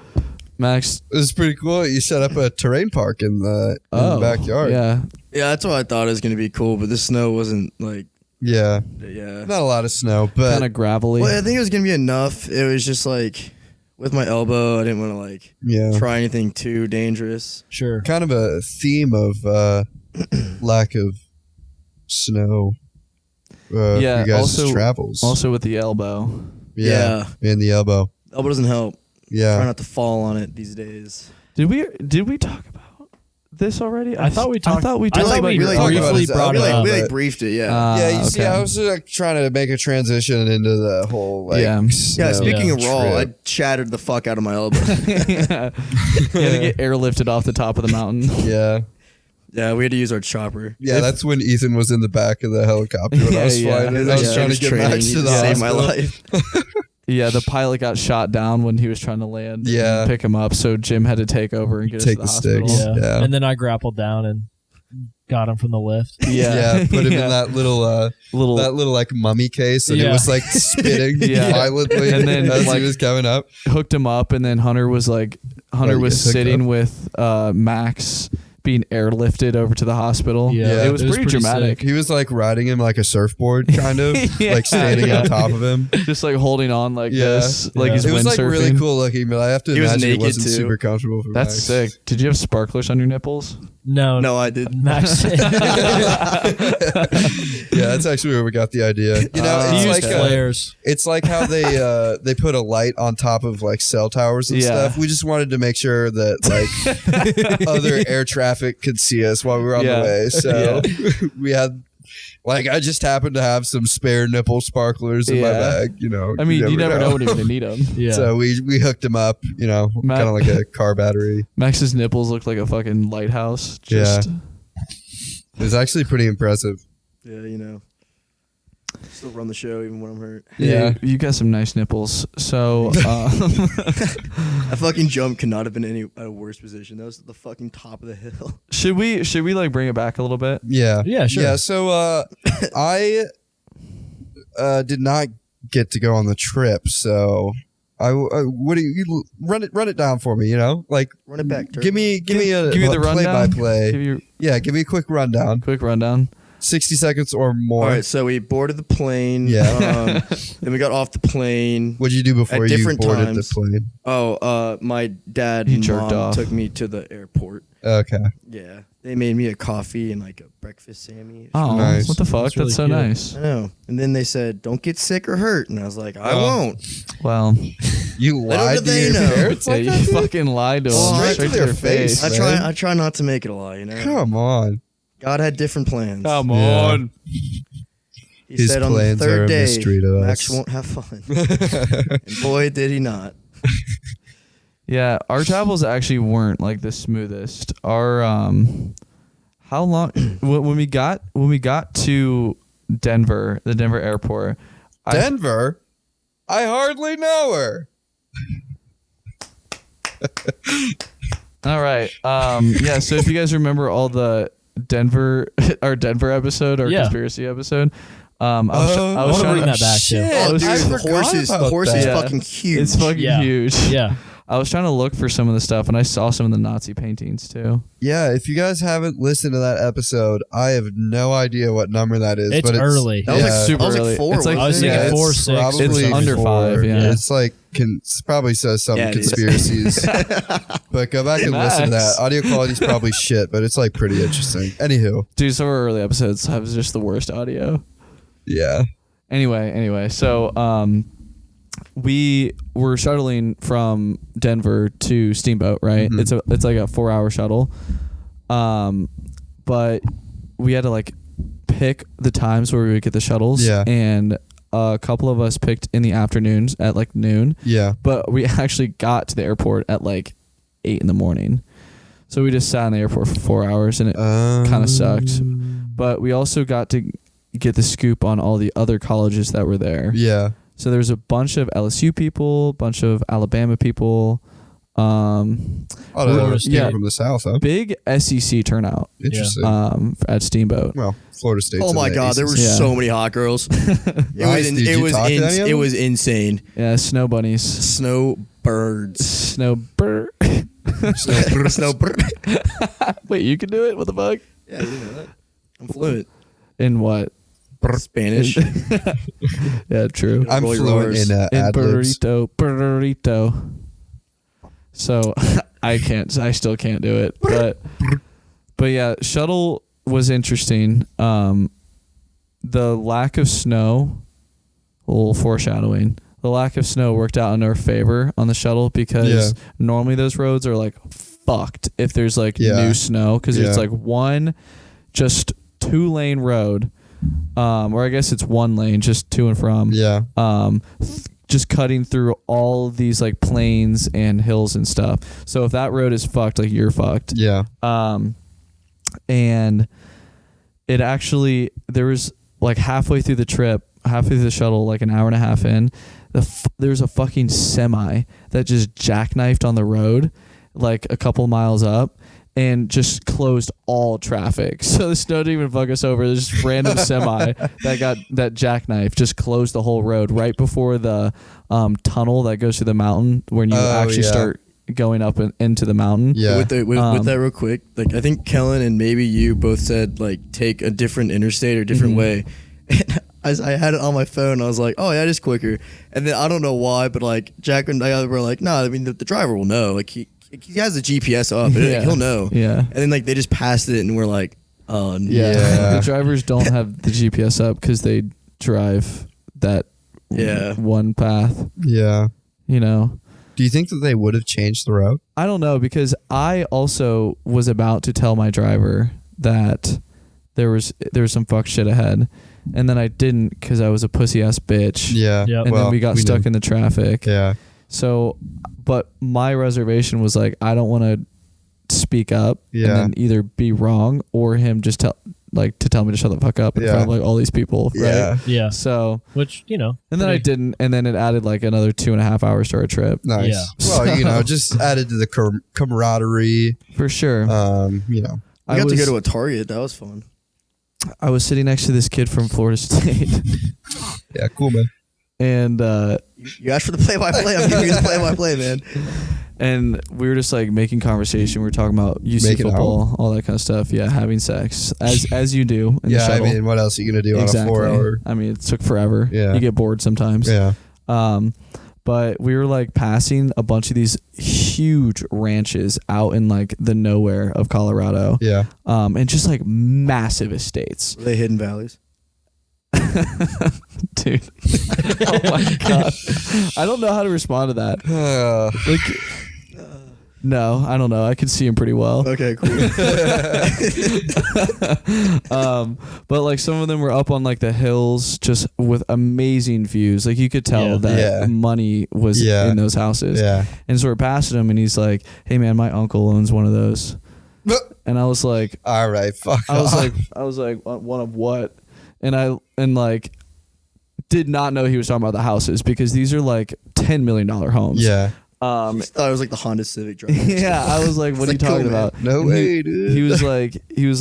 Max. It was pretty cool. You set up a terrain park in the backyard. Yeah, Yeah, that's what I thought it was going to be cool, but the snow wasn't like, Yeah. yeah. Not a lot of snow, but kind of gravelly. Well, I think it was going to be enough. It was just like, with my elbow, I didn't want to like yeah. try anything too dangerous. Sure. Kind of a theme of lack of snow. Yeah, for you guys' also- travels. Also with the elbow. Yeah. In the elbow. Elbow doesn't help. Try Yeah. not to fall on it these days. Did we talk about this already? I thought we talked. I thought we I talked thought about we your talked about briefly his brought it elbow. up. We briefed it, Yeah, you see, okay. I was trying to make a transition into the whole like. Yeah. Yeah, speaking of raw, I trip. shattered the fuck out of my elbow. yeah. You had to get airlifted off the top of the mountain. Yeah. Yeah, we had to use our chopper. Yeah, that's when Ethan was in the back of the helicopter when I was flying. And I was trying to get Max to the save my hospital. life. Yeah, the pilot got shot down when he was trying to land. Yeah. And pick him up, so Jim had to take over and get Take us to the the hospital. sticks. Yeah. And then I grappled down and got him from the lift. Yeah, put him in that little like mummy case, and it Yeah. was like spitting Yeah. violently, And then, as like, he was coming up. hooked him up, and then Hunter was you was get hooked sitting up? with Max being airlifted over to the hospital. Yeah, it was pretty dramatic. He was like riding him like a surfboard, kind of Yeah. like standing on top of him. Just like holding on like this, like Yeah. he's It was like windsurfing. really cool looking, but I have to He was imagine it naked, wasn't too. super comfortable for That's Max. sick. Did you have sparklers on your nipples? No, No, I did. Max. Yeah, that's actually where we got the idea. You know, He it's used like flares. it's like how they put a light on top of like cell towers and Yeah. stuff. We just wanted to make sure that like other air traffic could see us while we were on Yeah. the way. So we had like I just happened to have some spare nipple sparklers in my Yeah. bag. You know, I mean, you never know when you're gonna need them. Yeah. So we hooked him up. You know, Matt- kind of like a car battery. Max's nipples looked like a fucking lighthouse. Just, It was actually pretty impressive. Yeah, you know. Still run the show even when I'm hurt. Yeah, you got some nice nipples. So, That fucking jump could not have been any at a worse position. That was at the fucking top of the hill. should we like bring it back a little bit? Yeah. Yeah, sure. Yeah. So I did not get to go on the trip. So what do you run it down for me? You know, like Run it back. Turtle. give me Give me the play rundown. by play. Give you Yeah, give me a quick rundown. quick rundown. 60 seconds or more. All right, so we boarded the plane. Yeah. Then we got off the plane. What'd you do before At you different boarded times. the plane? My dad He and jerked mom off. took me to the airport. Okay. Yeah. They made me a coffee and like a breakfast Sammy. Oh, Nice. what the fuck? That's really That's so cute. nice. I know. And then they said, don't get sick or hurt. And I was like, I Oh. won't. Well, You Little lied did to they your know. parents yeah, like you that, dude? fucking lied to Well, them straight to their face. I man. try not to make it a lie, you know? Come on. God had different plans. Come Yeah. on. He His said on the plans are third a day, mystery to Max us. won't have fun. And boy, did he not. Yeah, our travels actually weren't like the smoothest. Our how long when we got to Denver, the Denver airport. Denver? I hardly know her. All right. Yeah, so if you guys remember all the our Denver episode, our Yeah. conspiracy episode, I was Oh, I want to trying bring that back too. shit. Oh, dude, I the forgot horse is about that. fucking huge. It's fucking Yeah. huge. Yeah. I was trying to look for some of the stuff, and I saw some of the Nazi paintings too. Yeah, if you guys haven't listened to that episode, I have no idea what number that is. It's but early. That was like yeah, super early. Four, It's like I was wasn't it? thinking it's 4, 6. probably It's under 4. 5, yeah. It's like probably says something Yeah, it is. conspiracies. But go back and listen to Nice. that. Audio quality's probably shit, but it's like pretty interesting. Anywho, Dude, some of our early episodes have just the worst audio. yeah. Anyway, so we were shuttling from Denver to Steamboat, right? Mhm. It's like a 4-hour shuttle. But we had to like pick the times where we would get the shuttles. Yeah. And a couple of us picked in the afternoons at like noon. Yeah. But we actually got to the airport at like 8 in the morning. So we just sat in the airport for 4 hours, and it kind of sucked. But we also got to get the scoop on all the other colleges that were there. Yeah. So there was a bunch of LSU people, a bunch of Alabama people. Oh, Florida State. Yeah, from the south, huh? big SEC turnout Interesting. at Steamboat. Well, Florida State. Oh my god, there were Yeah. so many hot girls. Nice. Did you talk to any of It them? was insane. Yeah, snow bunnies. Snowbirds. Snow brrrr. Snowbird. Wait, you can do it? What the fuck? Yeah, you know that. I'm fluent. In what? Spanish. Yeah, true. I'm Roll your fluent R's. in In ad-libs. burrito. So I still can't do it. But yeah, shuttle was interesting. The lack of snow, a little foreshadowing. the lack of snow worked out in our favor on the shuttle because normally those roads are like fucked if there's like new snow because it's like one just 2-lane road, or I guess it's 1 lane just to and from. Just cutting through all of these like plains and hills and stuff. So if that road is fucked, like you're fucked. And it actually, there was like halfway through the shuttle, like an hour and a half in, there's a fucking semi that just jackknifed on the road like a couple miles up and just closed all traffic. So the snow didn't even fuck us over. There's just random semi that jackknife just closed the whole road right before the tunnel that goes through the mountain when you actually start going up into the mountain. With that real quick, like I think Kellen and maybe you both said like take a different interstate or different way. And I had it on my phone. I was like, oh yeah, just quicker. And then I don't know why, but like Jack and I were like, no, I mean the driver will know. Like he has the GPS up. He'll know. And then like they just passed it, and we're like, oh no. The drivers don't have the GPS up because they drive that one path. You know. Do you think that they would have changed the route? I don't know because I also was about to tell my driver that there was some fuck shit ahead. And then I didn't because I was a pussy ass bitch. And then we got stuck in the traffic. So, but my reservation was like, I don't want to speak up and then either be wrong or him just tell me to shut the fuck up in front of like all these people. Right. So, which, you know. And then I didn't. And then it added like another 2.5 hours to our trip. Nice. Well, you know, just added to the camaraderie. For sure. You know. I got to go to a Target. That was fun. I was sitting next to this kid from Florida State. Yeah, cool, man. And you asked for the play-by-play. I'm giving you the play-by-play, man. And we were just like making conversation. We were talking about UC football, all that kind of stuff. Yeah, having sex as you do in the shuttle. I mean, what else are you gonna do on a 4-hour? I mean, it took forever. Yeah, you get bored sometimes. Yeah. But we were like passing a bunch of these huge ranches out in like the nowhere of Colorado. Yeah. And just like massive estates. Were they hidden valleys? Dude. Oh my God. I don't know how to respond to that. No, I don't know. I can see him pretty well. Okay, cool. But like some of them were up on like the hills just with amazing views. Like you could tell that money was in those houses. Yeah. And so we're passing him and he's like, hey man, my uncle owns one of those. And I was like, all right, fuck I was like, one of what? And like did not know he was talking about the houses because these are like $10 million homes. Yeah. I thought it was like the Honda Civic driver. Yeah, I was like, what are you talking about? No way, dude. He was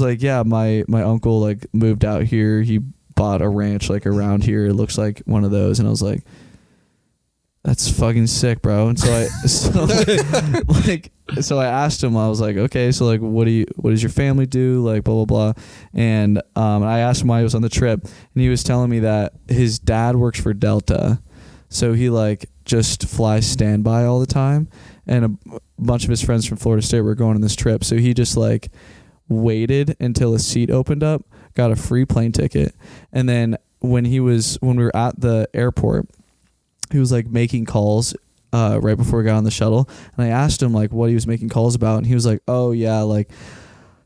like, yeah, my uncle like moved out here. He bought a ranch like around here. It looks like one of those. And I was like, that's fucking sick, bro. And so I asked him, I was like, okay, so like what does your family do? Like blah, blah, blah. And I asked him why he was on the trip and he was telling me that his dad works for Delta. So he like just flies standby all the time. And a bunch of his friends from Florida State were going on this trip. So he just like waited until a seat opened up, got a free plane ticket. And then when we were at the airport, he was like making calls right before we got on the shuttle. And I asked him like what he was making calls about. And he was like, oh yeah, like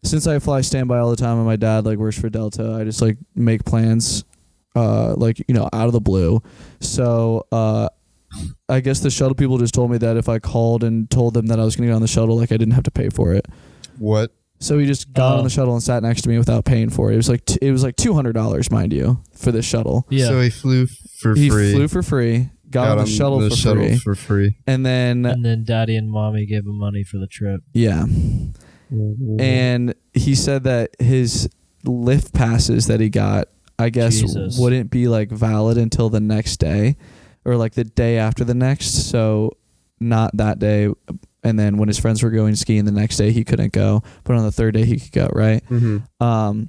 since I fly standby all the time and my dad like works for Delta, I just like make plans like, you know, out of the blue. So I guess the shuttle people just told me that if I called and told them that I was going to get on the shuttle, like I didn't have to pay for it. What? So he just got on the shuttle and sat next to me without paying for it. It was like $200, mind you, for this shuttle. Yeah. So he flew for free. He flew for free. Got on the shuttle for free. And then daddy and mommy gave him money for the trip. Yeah. And he said that his lift passes that he got, I guess, wouldn't be like valid until the next day or like the day after the next. So not that day. And then when his friends were going skiing the next day, he couldn't go. But on the third day, he could go, right? Mm-hmm.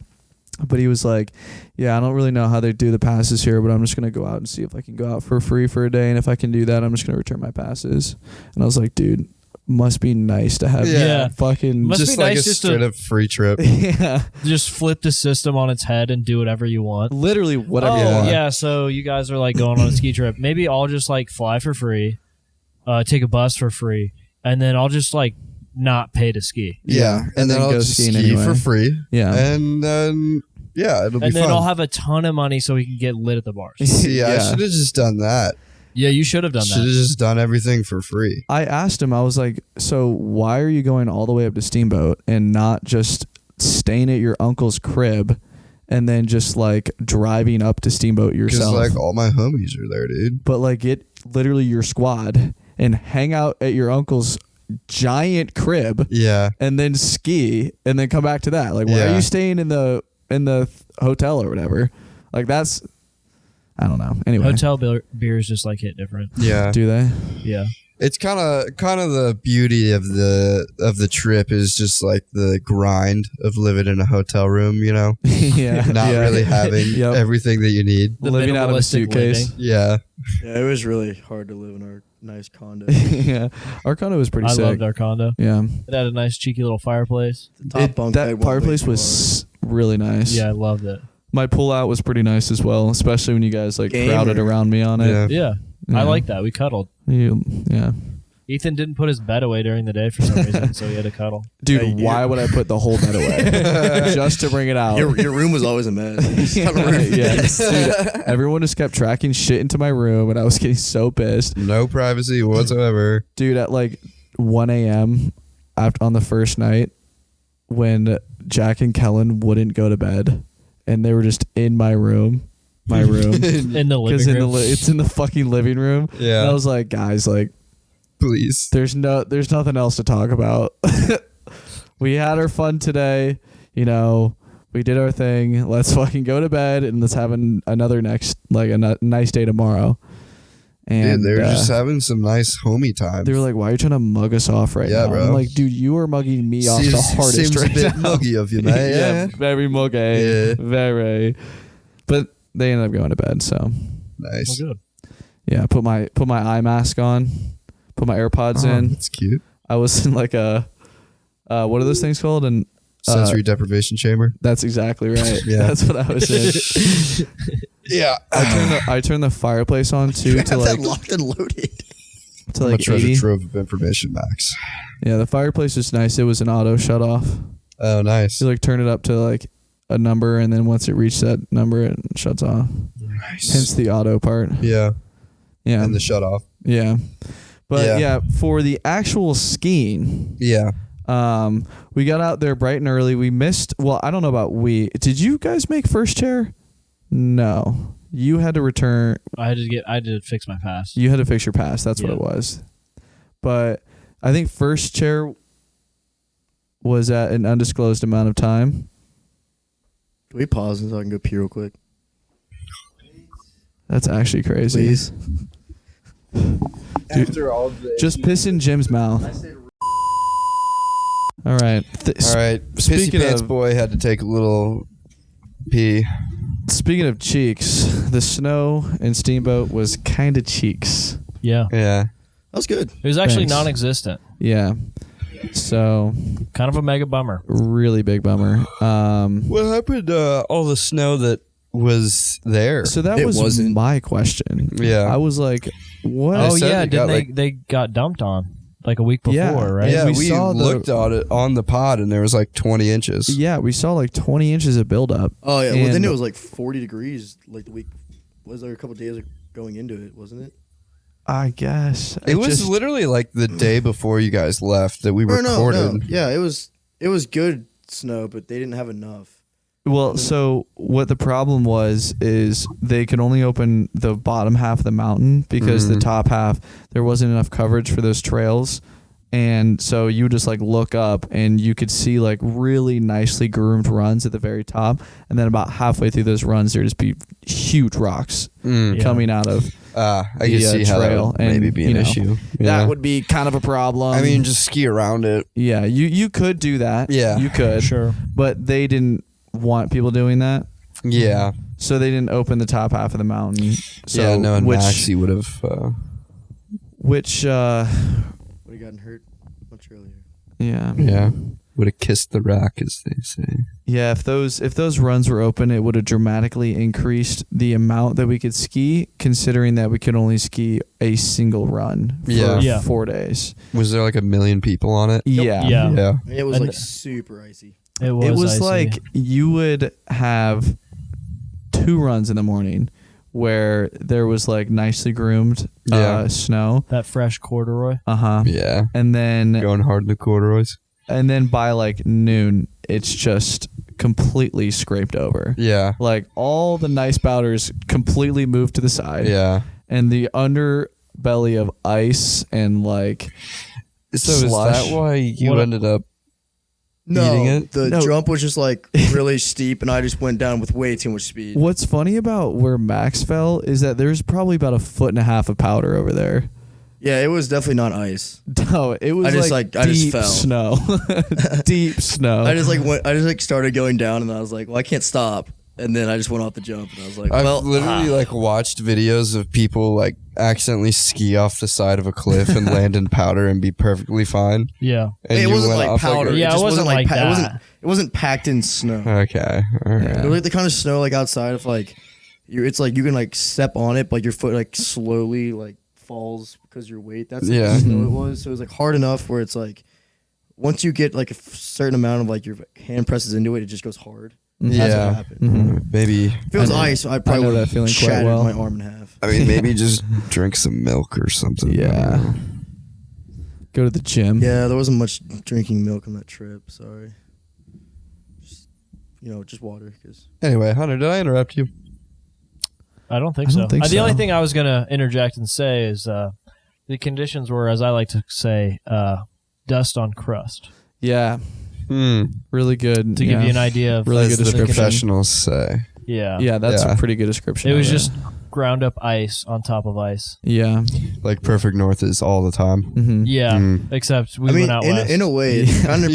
But he was like, yeah, I don't really know how they do the passes here, but I'm just going to go out and see if I can go out for free for a day. And if I can do that, I'm just going to return my passes. And I was like, dude, must be nice to have Yeah. fucking Must just be like nice a just to- straight up free trip. yeah, Just flip the system on its head and do whatever you want. literally whatever. Oh, you want. yeah. So you guys are like going on a ski trip. Maybe I'll just like fly for free, take a bus for free, and then I'll just like not pay to ski. Yeah, and then I'll go just skiing ski anyway. for free. Yeah. And then it'll be And then fun. I'll have a ton of money so we can get lit at the bars. Yeah, I should have just done that. Yeah, you should have done Should have that. just done everything for free. I asked him, I was like, so why are you going all the way up to Steamboat and not just staying at your uncle's crib and then just like driving up to Steamboat Because yourself? like all my homies are there, dude. But like get literally your squad and hang out at your uncle's giant crib Yeah. and then ski and then come back to that. Like, why are Yeah. you staying in the hotel or whatever? Like, that's, I don't know. Anyway, Hotel beers just like hit different. Yeah. do they? Yeah. It's kind of the beauty of the trip is just like the grind of living in a hotel room, you know, Yeah, not yeah. really having Yep. everything that you need. The Living out of a minimalistic suitcase. living. Yeah. Yeah, it was really hard to live in our nice condo. Yeah, our condo was pretty I sick. loved our condo. Yeah, It had a nice cheeky little fireplace. The top bunk bed that went fireplace way too was really nice. Yeah, I loved it. My pull out was pretty nice as well, especially when you guys like Gamer. crowded around me on it. Yeah. Yeah. Yeah. I like that. We cuddled. Yeah. Ethan didn't put his bed away during the day for some reason, so he had to cuddle. Dude, Yeah, why would I put the whole bed away just to bring it out? hard. Your room was always a mess. yeah, Dude, everyone just kept tracking shit into my room, and I was getting so pissed. No privacy whatsoever. Dude, at like 1 a.m. on the first night, when Jack and Kellen wouldn't go to bed, and they were just in my room, In the because living room. it's in the fucking living room. Yeah. And I was like, guys, like, Please. there's nothing else to talk about. We had our fun today, you know. We did our thing. Let's fucking go to bed and let's have another nice day tomorrow. And Dude, they were just having some nice homie time. they were like, "Why are you trying to mug us off right Yeah, now?" bro. I'm like, "Dude, you are mugging me off the hardest seems right a bit now." muggy of you, man. Yeah, very muggy. Yeah. Very. But they ended up going to bed, so Nice. Well, good. yeah. Put my eye mask on. Put my AirPods in. That's cute. I was in like a what are those things called? And Sensory deprivation chamber. that's exactly right. Yeah. That's what I was in. Yeah. I turned the fireplace on too to Have like that locked and loaded. to I'm a like treasure 80. trove of information, Max. Yeah, the fireplace is nice. It was an auto shut off. Oh, nice. You like turn it up to like a number, and then once it reaches that number, it shuts off. Nice. Hence the auto part. Yeah. Yeah, And the shut off. yeah. But Yeah. yeah, for the actual skiing, Yeah. we got out there bright and early. We missed. Well, I don't know about we. Did you guys make first chair? No, you had to return. I had to fix my pass. You had to fix your pass. That's what Yeah. it was. But I think first chair was at an undisclosed amount of time. Can we pause so I can go pee real quick? That's actually crazy. Please. After all the Just piss in Jim's mouth. All right. All right. Pissy Speaking Pants of- Boy had to take a little pee. Speaking of cheeks, the snow in Steamboat was kind of cheeks. Yeah. Yeah. That was good. It was actually Thanks. non-existent. Yeah. So Kind of a mega bummer. really big bummer. What happened to all the snow that was there? So that It was wasn't. my question. Yeah. I was like, what? Oh said yeah, it got, didn't they got dumped on like a week before, Yeah. right? yeah, we we saw the- looked at it on the pod and there was like 20 inches. Yeah, we saw like 20 inches of buildup. Oh yeah. Well, then And- it was like 40 degrees. Like the week was there a couple days going into it, wasn't it? I guess. It was just- literally like the day before you guys left that we Or recorded. no. Yeah, it was good snow, but they didn't have enough. Well, so what the problem was is they could only open the bottom half of the mountain because the top half, there wasn't enough coverage for those trails. And so you would just like look up and you could see like really nicely groomed runs at the very top. And then about halfway through those runs, there'd just be huge rocks Mm. coming out of I the, can see how that trail, would maybe and, be you an know, issue. That would be kind of a problem. I mean, just ski around it. yeah, you could do that. Yeah. You could. Sure. But they didn't want people doing that. Yeah. So they didn't open the top half of the mountain. So yeah, no, and which Maxie would have. which Would have gotten hurt. much earlier. Yeah. Yeah. Would have kissed the rack, as they say. Yeah, if those runs were open, it would have dramatically increased the amount that we could ski, considering that we could only ski a single run for Yeah. 4 days. Was there like 1 million people on it? Yeah. Yeah. Yeah. And it was And- like super icy. It was. It was icy. like you would have 2 runs in the morning where there was like nicely groomed snow. that fresh corduroy. Yeah. And then Going hard in the corduroys. and then by like noon, it's just completely scraped over. Yeah. Like all the nice powders completely moved to the side. Yeah. And the underbelly of ice and like So is slush. that why you What- ended up No, eating it? the No. jump was just like really steep, and I just went down with way too much speed. What's funny about where Max fell is that there's probably about 1.5 feet of powder over there. Yeah, it was definitely not ice. No, it was I just, like like, I just deep fell. snow. Deep snow. I just like started going down, and I was like, well, I can't stop. And then I just went off the jump, and I was like, I've well, literally like watched videos of people like accidentally ski off the side of a cliff and land in powder and be perfectly fine. Yeah. And it you wasn't went like off powder. Yeah, it just wasn't like that. It wasn't packed in snow. Okay. All right. Yeah. It was like the kind of snow like outside of like, it's like you can like step on it, but your foot like slowly like falls because of your weight. That's like, Yeah. the snow it was. So it was like hard enough where it's like, once you get like a certain amount of like your hand presses into it, it just goes hard. That's Yeah. what happened. Mhm. Maybe. If it was ice, I probably know would that have feeling quite shattered well. my arm in half. I mean, maybe just drink some milk or something. I don't Yeah. know. Go to the gym. Yeah, there wasn't much drinking milk on that trip. Sorry. Just, just water. Cause Anyway, Hunter, did I interrupt you? I don't think I so. don't think The only so. thing I was gonna interject and say is the conditions were, as I like to say, dust on crust. Yeah. Hmm. Really good. To yeah. give you an idea of Really As good the description. professionals say. Yeah. Yeah, that's Yeah. a pretty good description. It of was just ground up ice on top of ice. Yeah. Like Perfect North is all the time. Mm-hmm. Yeah. Mm. Except we I mean, went out west. in a way, it kind of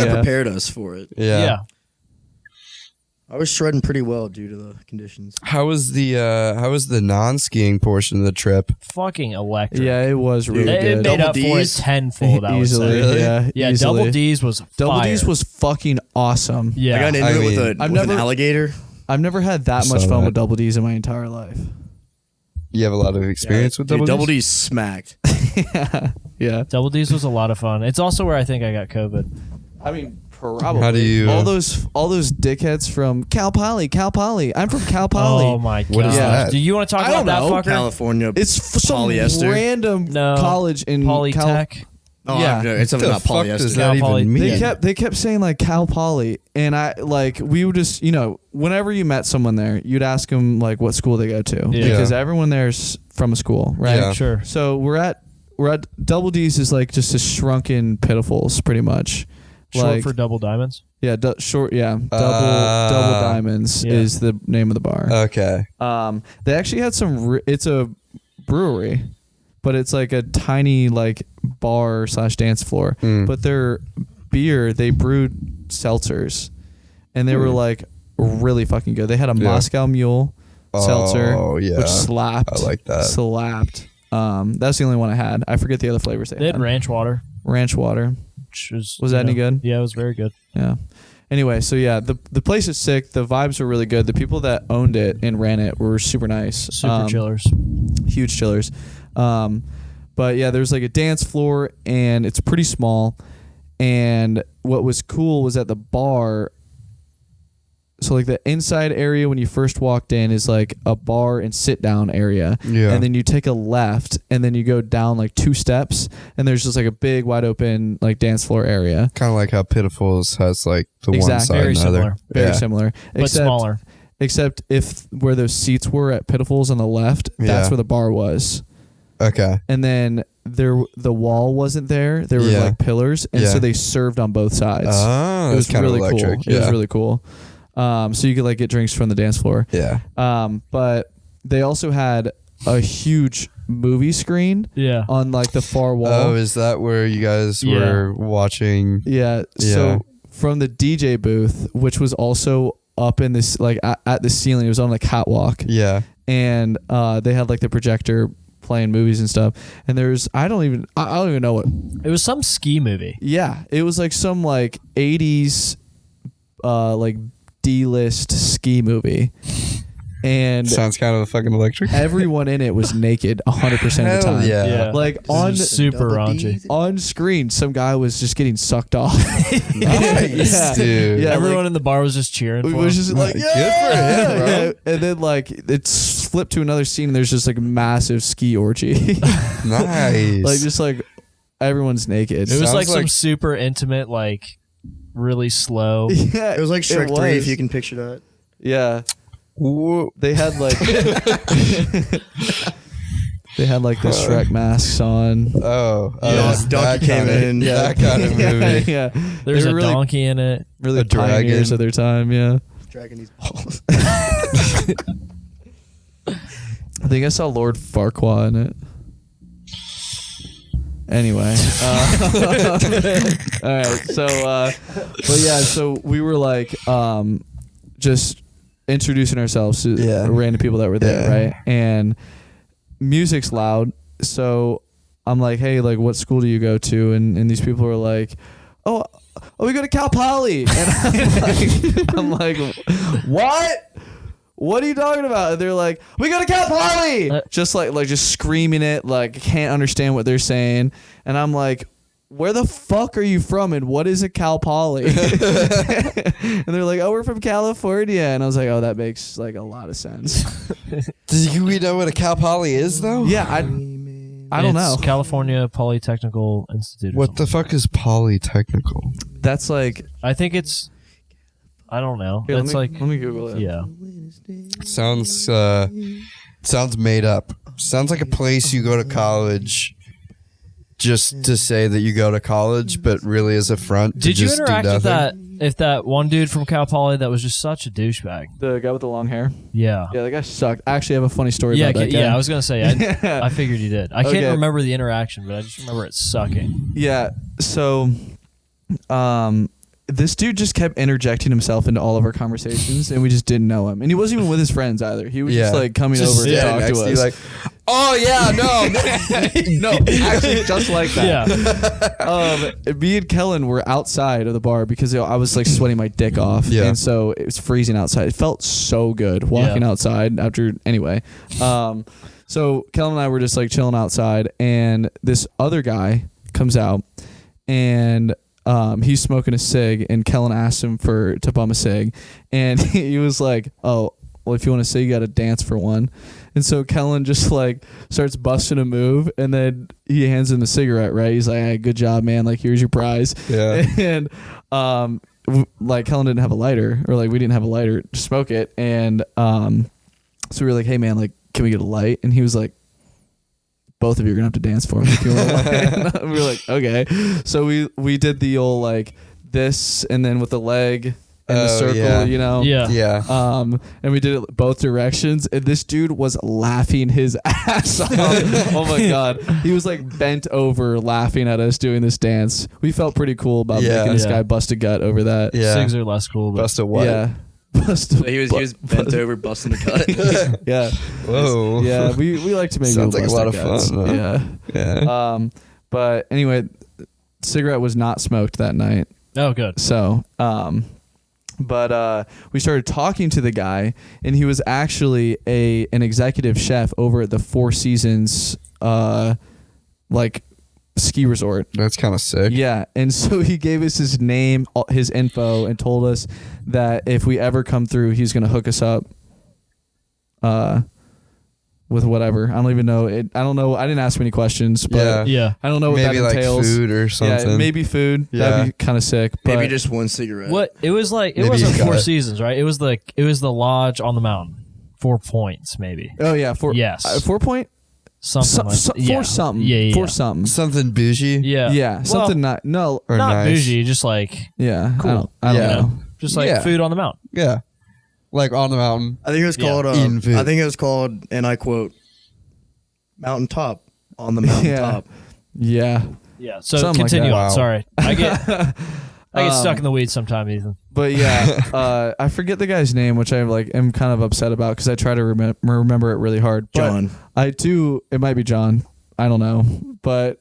Yeah. prepared us for it. Yeah. yeah. I was shredding pretty well due to the conditions. How was the non-skiing portion of the trip? Fucking electric. Yeah, it was really It good. made Double up for it Ds? tenfold, I would Easily. say. Really? Yeah. Yeah, easily. Double D's was Double fire. D's was fucking awesome. Yeah. I got into I it with, mean, I've with an never- alligator. I've never had that Saw much fun that. with Double D's in my entire life. You have a lot of experience with Dude, Double D's? D's smacked. Yeah. Double D's was a lot of fun. It's also where I think I got COVID. I mean, probably. How do you- all those dickheads from Cal Poly. I'm from Cal Poly. Oh my god. What is that? Do you want to talk I about don't that know. fucker? California. It's some Polyester? random No. college in Polytech. Oh, yeah. it's What definitely the not fuck does polyester. that Yeah, even mean? They kept saying like Cal Poly, and I like we would just whenever you met someone there, you'd ask them like what school they go to Yeah. because everyone there's from a school, right? Yeah. Sure. So we're at Double D's is like just a shrunken pitiful's pretty much. Short Like, for double diamonds. yeah, short, yeah, double diamonds Yeah. is the name of the bar. Okay. They actually had some. It's a brewery, but it's like a tiny like bar / dance floor. Mm. But their beer, they brewed seltzers, and they were like really fucking good. They had a Yeah. Moscow Mule seltzer, Oh, yeah. which slapped. I like that. Slapped. That's the only one I had. I forget the other flavors They had ranch water. Ranch water. Which was that any good? Yeah, it was very good. Yeah. Anyway, so yeah, the place is sick. The vibes were really good. The people that owned it and ran it were super nice. Super chillers. Huge chillers. But yeah, there's like a dance floor and it's pretty small. And what was cool was at the bar. So like the inside area when you first walked in is like a bar and sit down area. Yeah. And then you take a left and then you go down like 2 steps and there's just like a big wide open like dance floor area. Kind of like how Pitifuls has like the one Exactly. side Very and the similar. other. Very Yeah. similar. But smaller. Except if where those seats were at Pitifuls on the left, that's Yeah. where the bar was. Okay. And then the wall wasn't there. There were Yeah. like pillars, and Yeah. so they served on both sides. Oh, it was kind of really electric. cool. Yeah. It was really cool. So you could like get drinks from the dance floor. Yeah. But they also had a huge movie screen Yeah. on like the far wall. Oh, is that where you guys Yeah. were watching? Yeah. Yeah. So from the DJ booth, which was also up in this like at the ceiling, it was on the catwalk. Yeah. And they had like the projector playing movies and stuff. And I don't even know what. It was some ski movie. Yeah, it was like some like 80s like D-list ski movie. And sounds kind of fucking electric. Everyone in it was naked 100% of the Hell time. yeah. Like on super raunchy. on screen, some guy was just getting sucked off. Nice, dude. Yeah, Everyone in the bar was just cheering it for was him. just like, Good yeah, for him, bro. yeah. And then like it's flipped to another scene and there's just like a massive ski orgy. Nice. Like just like everyone's naked. It was Sounds like some like- super intimate, like really slow. Yeah, It was like Shrek 3, if was. you can picture that. Yeah. They had like the Shrek masks on. Oh, Yeah, Donkey came in. Yeah, that kind of movie. Yeah. There's They a were really, donkey in it. really A pioneers dragon. of their time. Yeah. Dragging these balls. I think I saw Lord Farquaad in it. Anyway, all right. So, but yeah, so we were like, just introducing ourselves to random people that were there, right? And music's loud, so I'm like, hey, like, what school do you go to? And these people are like, oh, we go to Cal Poly, and I'm like, what? What are you talking about? And they're like, we go to Cal Poly, just screaming it, like can't understand what they're saying, and I'm like, where the fuck are you from and what is a Cal Poly? And they're like, oh, we're from California. And I was like, oh, that makes like a lot of sense. Do we know what a Cal Poly is though? Yeah, I don't know. It's California Polytechnical Institute. What the fuck is Polytechnical? That's like, I think it's. I don't know. here, It's let me Google it. yeah. Sounds made up. Sounds like a place you go to college just to say that you go to college, but really as a front. To Did you just do interact with nothing. that one dude from Cal Poly that was just such a douchebag? The guy with the long hair. Yeah. Yeah, that guy sucked. I actually have a funny story Yeah, about that guy. yeah, I was gonna say. I figured you did. I Okay. can't remember the interaction, but I just remember it sucking. Yeah, so this dude just kept interjecting himself into all of our conversations, and we just didn't know him. And he wasn't even with his friends either. He was just like coming Just over to stand talk next to you us. like, oh yeah, no. No, actually, just like that. Yeah. Me and Kellen were outside of the bar because I was like sweating my dick off, and so it was freezing outside. It felt so good walking outside after. Anyway, so Kellen and I were just like chilling outside, and this other guy comes out, and he's smoking a cig, and Kellen asked him to bum a cig, and he was like, "Oh, well, if you want a cig, you got to dance for one." And so Kellen just like starts busting a move, and then he hands him the cigarette. Right? He's like, "Hey, good job, man. Like, here's your prize." Yeah. And like Kellen didn't have a lighter, or like we didn't have a lighter to smoke it, and so we were like, "Hey, man, like, can we get a light?" And he was like, both of you are gonna have to dance for me if you want. We were like, okay. So we did the old like this, and then with the leg and the circle, you know. Yeah. And we did it both directions, and this dude was laughing his ass off. Oh my god, he was like bent over laughing at us doing this dance. We felt pretty cool about making this guy bust a gut over that. Yeah. Cigs are less cool. But Bust a what? Yeah. He was bent over, busting the cut. Yeah. Whoa. Yeah. We like to make Sounds like a bust lot our of guts. fun, though. Yeah. Yeah. But anyway, cigarette was not smoked that night. oh, good. So, but we started talking to the guy, and he was actually an executive chef over at the Four Seasons, like ski resort. That's kind of sick. Yeah, and so he gave us his name, his info, and told us that if we ever come through, he's gonna hook us up. With whatever. I don't even know. I don't know. I didn't ask many questions, but Yeah. I don't know what Maybe that like entails. food or something. Yeah, maybe food. Yeah. That'd be kind of sick. But Maybe just one cigarette. What it was like? It Maybe wasn't you got Four it. Seasons, right? It was the lodge on the mountain. 4 points, maybe. Oh yeah, Yes. 4 point. Something like that. For something. Yeah. For something. Something bougie. Yeah. Yeah. Well, Something not. No. Or not nice. bougie, just like Yeah. Cool. I don't Yeah. know. just like Yeah. food on the mountain. Yeah. Like on the mountain. I think it was called. Eating food. I think it was called, and I quote, "Mountaintop on the mountaintop." Yeah. Yeah. So Something like continue that. on. Wow. Sorry. I get I get stuck in the weeds sometime, Ethan. But yeah, I forget the guy's name, which I like am kind of upset about because I try to remember it really hard. But John. I do. It might be John. I don't know, but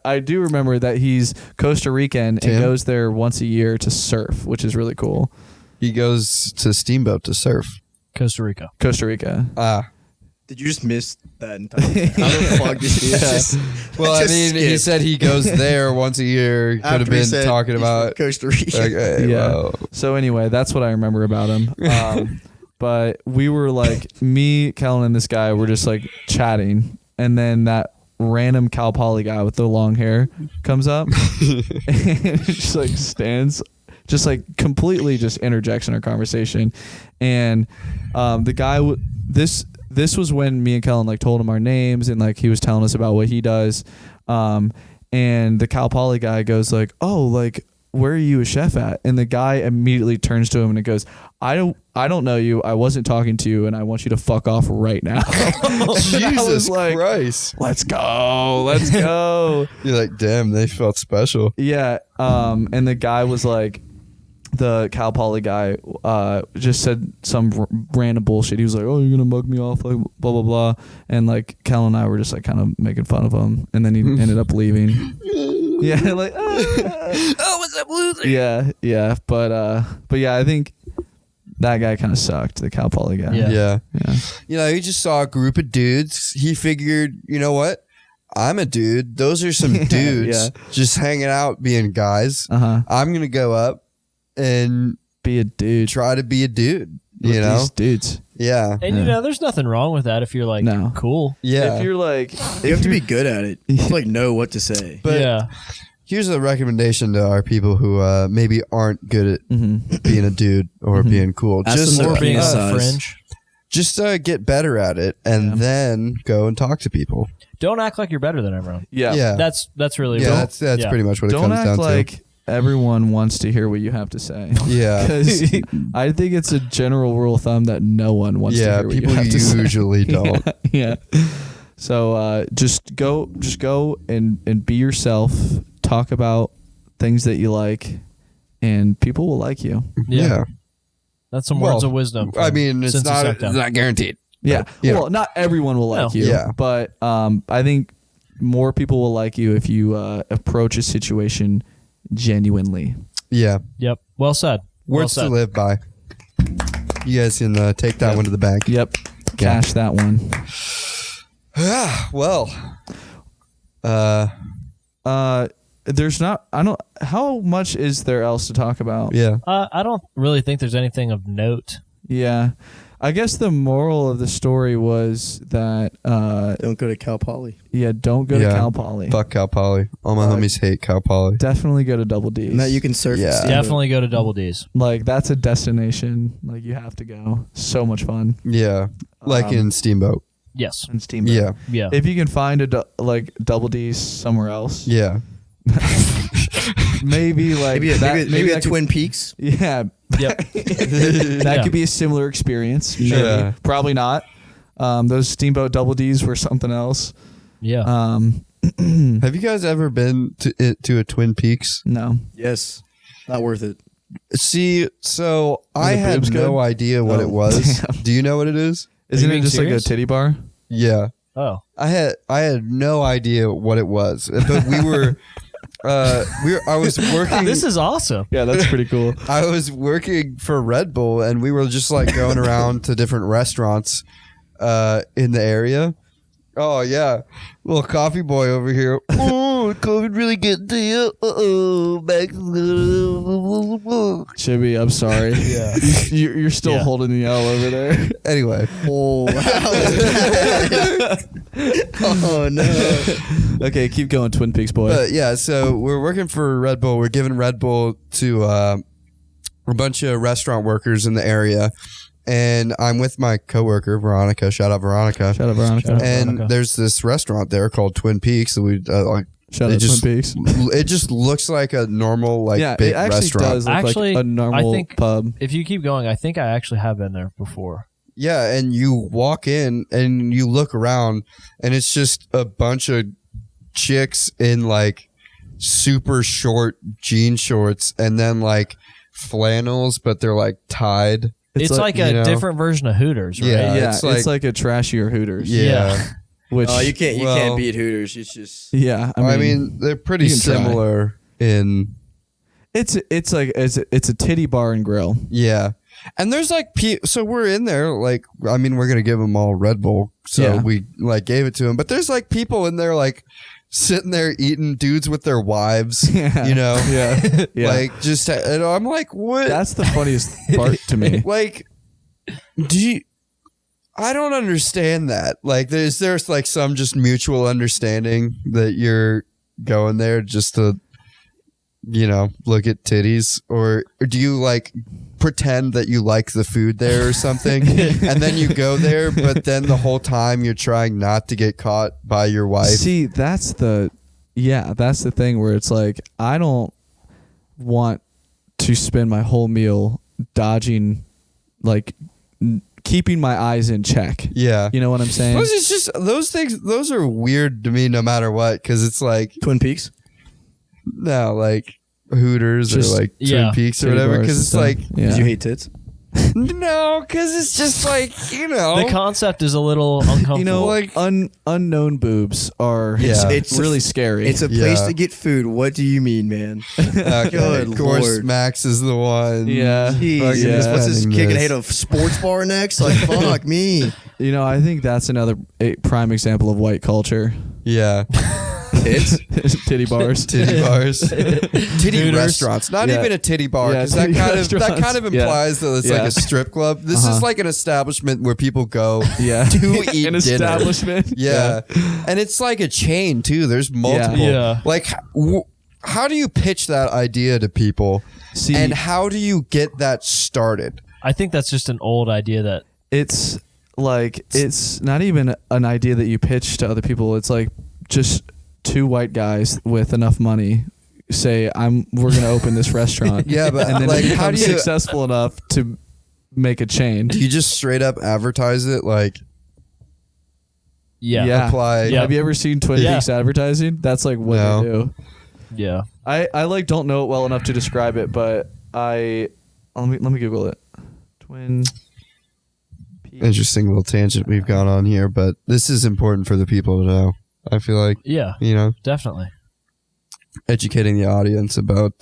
I do remember that he's Costa Rican Tim? and goes there once a year to surf, which is really cool. He goes to Steamboat to surf. Costa Rica. Costa Rica. Did you just miss that entire thing? How the fuck did you just... Well, I just mean, he skip? said he goes there once a year. Could have After he been said talking he's about from Costa Rica. Okay, Yeah. well, So anyway, that's what I remember about him. But we were like, me, Kellen, and this guy were just like chatting, and then that random Cal Poly guy with the long hair comes up and just like stands, just like completely just interjects in our conversation. And the guy this was when me and Kellen like told him our names, and like he was telling us about what he does. And the Cal Poly guy goes like, "Oh, like where are you a chef at?" And the guy immediately turns to him and it goes, I don't know you. I wasn't talking to you, and I want you to fuck off right now." Jesus like, Christ. Let's go. You're like, damn, they felt special. Yeah. And the guy was like, the Cal Poly guy just said some random bullshit. He was like, "Oh, you're gonna mug me off," like blah blah blah. And like Cal and I were just like kind of making fun of him, and then he ended up leaving. Yeah, like oh, what's up, loser? Yeah. But yeah, I think that guy kind of sucked. The Cal Poly guy. Yeah. Yeah. You know, he just saw a group of dudes. He figured, you know what? I'm a dude. Those are some dudes just hanging out being guys. I'm going to go up and Be a dude. try to be a dude, With you know? these dudes. Yeah. And you know, there's nothing wrong with that if you're like No. cool. Yeah. If you're like, You have to be good at it. You have to like know what to say. But yeah. here's a recommendation to our people who maybe aren't good at mm-hmm. being a dude or being cool. Ask Just them Or their being on penis the size. fringe. just get better at it and then go and talk to people. Don't act like you're better than everyone. Yeah. That's really Yeah, real. that's pretty much what it don't comes down act to. like everyone wants to hear what you have to say. Yeah. Because I think it's a general rule of thumb that no one wants to Yeah, hear what people you have to say. usually don't. Yeah. So just go and be yourself. Talk about things that you like, and people will like you. Yeah. That's some Well, words of wisdom. I mean, it's Cincy not Sector. guaranteed. Yeah. Yeah. Well, not everyone will like No. you. Yeah. But I think more people will like you if you approach a situation genuinely. Yeah. Yep. Well said. Well Words to said. live by. You guys can take that one to the bank. Yep. Cash that one. Well. There's not. I don't. How much is there else to talk about? Yeah. I don't really think there's anything of note. Yeah. I guess the moral of the story was that Don't go to Cal Poly. don't go to Cal Poly. Fuck Cal Poly. All my homies hate Cal Poly. Definitely go to Double D's. And that you can surf. Yeah. Steamboat. Definitely go to Double D's. like that's a destination. Like you have to go. So much fun. Yeah. Like in Steamboat. Yes. And Steamboat. Yeah. Yeah. If you can find like Double D's somewhere else, Yeah. maybe like Maybe that, maybe that at Twin Peaks. could, yeah, Yep. that Yeah. could be a similar experience. Sure. Maybe. Yeah. Probably not. Those Steamboat Double D's were something else. Yeah. Have you guys ever been to a Twin Peaks? No. Yes. Not worth it. See, so I the had boobs no good? idea what it Oh, was. damn. Do you know what it is? Isn't you it being just serious? like a titty bar? Yeah. Oh. I had no idea what it was, but we were I was working. This is awesome. Yeah, that's pretty cool. I was working for Red Bull, and we were just like going around to different restaurants in the area. Oh yeah, little coffee boy over here. Oh, COVID really getting to you. Back. Chibby, I'm sorry. Yeah. You're still Yeah. holding the L over there. Anyway, Oh, oh no. Okay, keep going, Twin Peaks boy. but yeah, so we're working for Red Bull. We're giving Red Bull to a bunch of restaurant workers in the area. And I'm with my coworker Veronica. Shout out Veronica. Shout out Veronica. Shout out. And Veronica. there's this restaurant there called Twin Peaks that we like. Shout it out just- Twin Peaks. It just looks like a normal Yeah, big it actually restaurant. does look Actually, like a normal I think pub. if you keep going, I think I actually have been there before. Yeah, and you walk in and you look around, and it's just a bunch of chicks in like super short jean shorts and then like flannels, but they're like tied. It's like a different version of Hooters, right? Yeah, it's it's like a trashier Hooters. Yeah. Which you can't beat Hooters. It's just I mean they're pretty similar in. It's a titty bar and grill. Yeah. And there's like, so we're in there, like, I mean, we're going to give them all Red Bull. So we like gave it to them. But there's like people in there, like sitting there eating dudes with their wives, you know? Yeah. Like just, and I'm like, what? That's the funniest part to me. Like, I don't understand that. Like, there's like some just mutual understanding that you're going there just to, you know, look at titties, or do you like pretend that you like the food there or something and then you go there, but then the whole time you're trying not to get caught by your wife? See, that's the thing where it's like, I don't want to spend my whole meal dodging, like keeping my eyes in check. Yeah. You know what I'm saying? Those things, those are weird to me no matter what, because it's like Twin Peaks. no, like Hooters Just- or like Twin Peaks or titty whatever, bars because and it's stuff. like Because you hate tits. no, because it's just like, you know, The concept is a little uncomfortable. You know, like- unknown boobs are It's really scary. It's a place Yeah. to get food. What do you mean, man? okay, Good of course Lord. Max is the one. Yeah. Jeez, Fucking what's this defending kicking this. hate of sports bar next? Like fuck me. You know, I think that's another prime example of white culture. Yeah. Tits. Titty bars. Titty bars, titty Hooters. restaurants. Not Yeah. even a titty bar, Yeah, because that titty kind of restaurants. implies that it's like Yeah. a strip club. This is like an establishment where people go Yeah. to eat An dinner. establishment. Yeah. And it's like a chain too. There's multiple. Yeah. Like, how do you pitch that idea to people? See, And how do you get that started? I think that's just an old idea that it's like, it's not even an idea that you pitch to other people. It's like just two white guys with enough money say, we're going to open this restaurant. Yeah, but And then like, it how do becomes you successful enough to make a chain. do you just straight up advertise it? Like, yeah. apply. Yeah. Have you ever seen Twin Yeah. Peaks advertising? That's like what No. they do. Yeah. I like don't know it well enough to describe it, but let me Google it. Twin Peaks. Interesting little tangent we've gone on here, but this is important for the people to know. I feel like, Yeah. you know, Definitely. educating the audience about,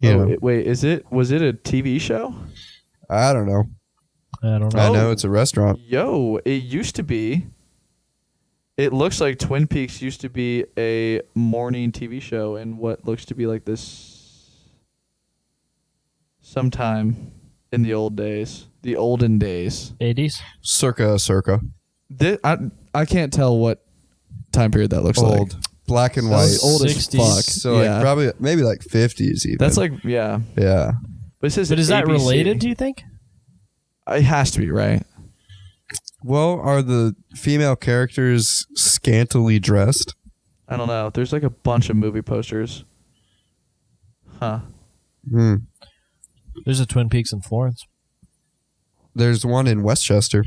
you know, Wait, was it a TV show? I don't know. I don't know. I know it's a restaurant. Yo, it used to be. It looks like Twin Peaks used to be a morning TV show in what looks to be like this sometime in the olden days. 80s. Circa. I can't tell what time period that looks like. Old. Black and That white. looks old as 60s. fuck. So yeah. like probably maybe like 50s even. That's like, yeah. yeah. But it says But is that ABC. related, do you think? It has to be, right? Well, are the female characters scantily dressed? I don't know. There's like a bunch of movie posters. Huh. Hmm. There's a Twin Peaks in Florence. There's one in Westchester.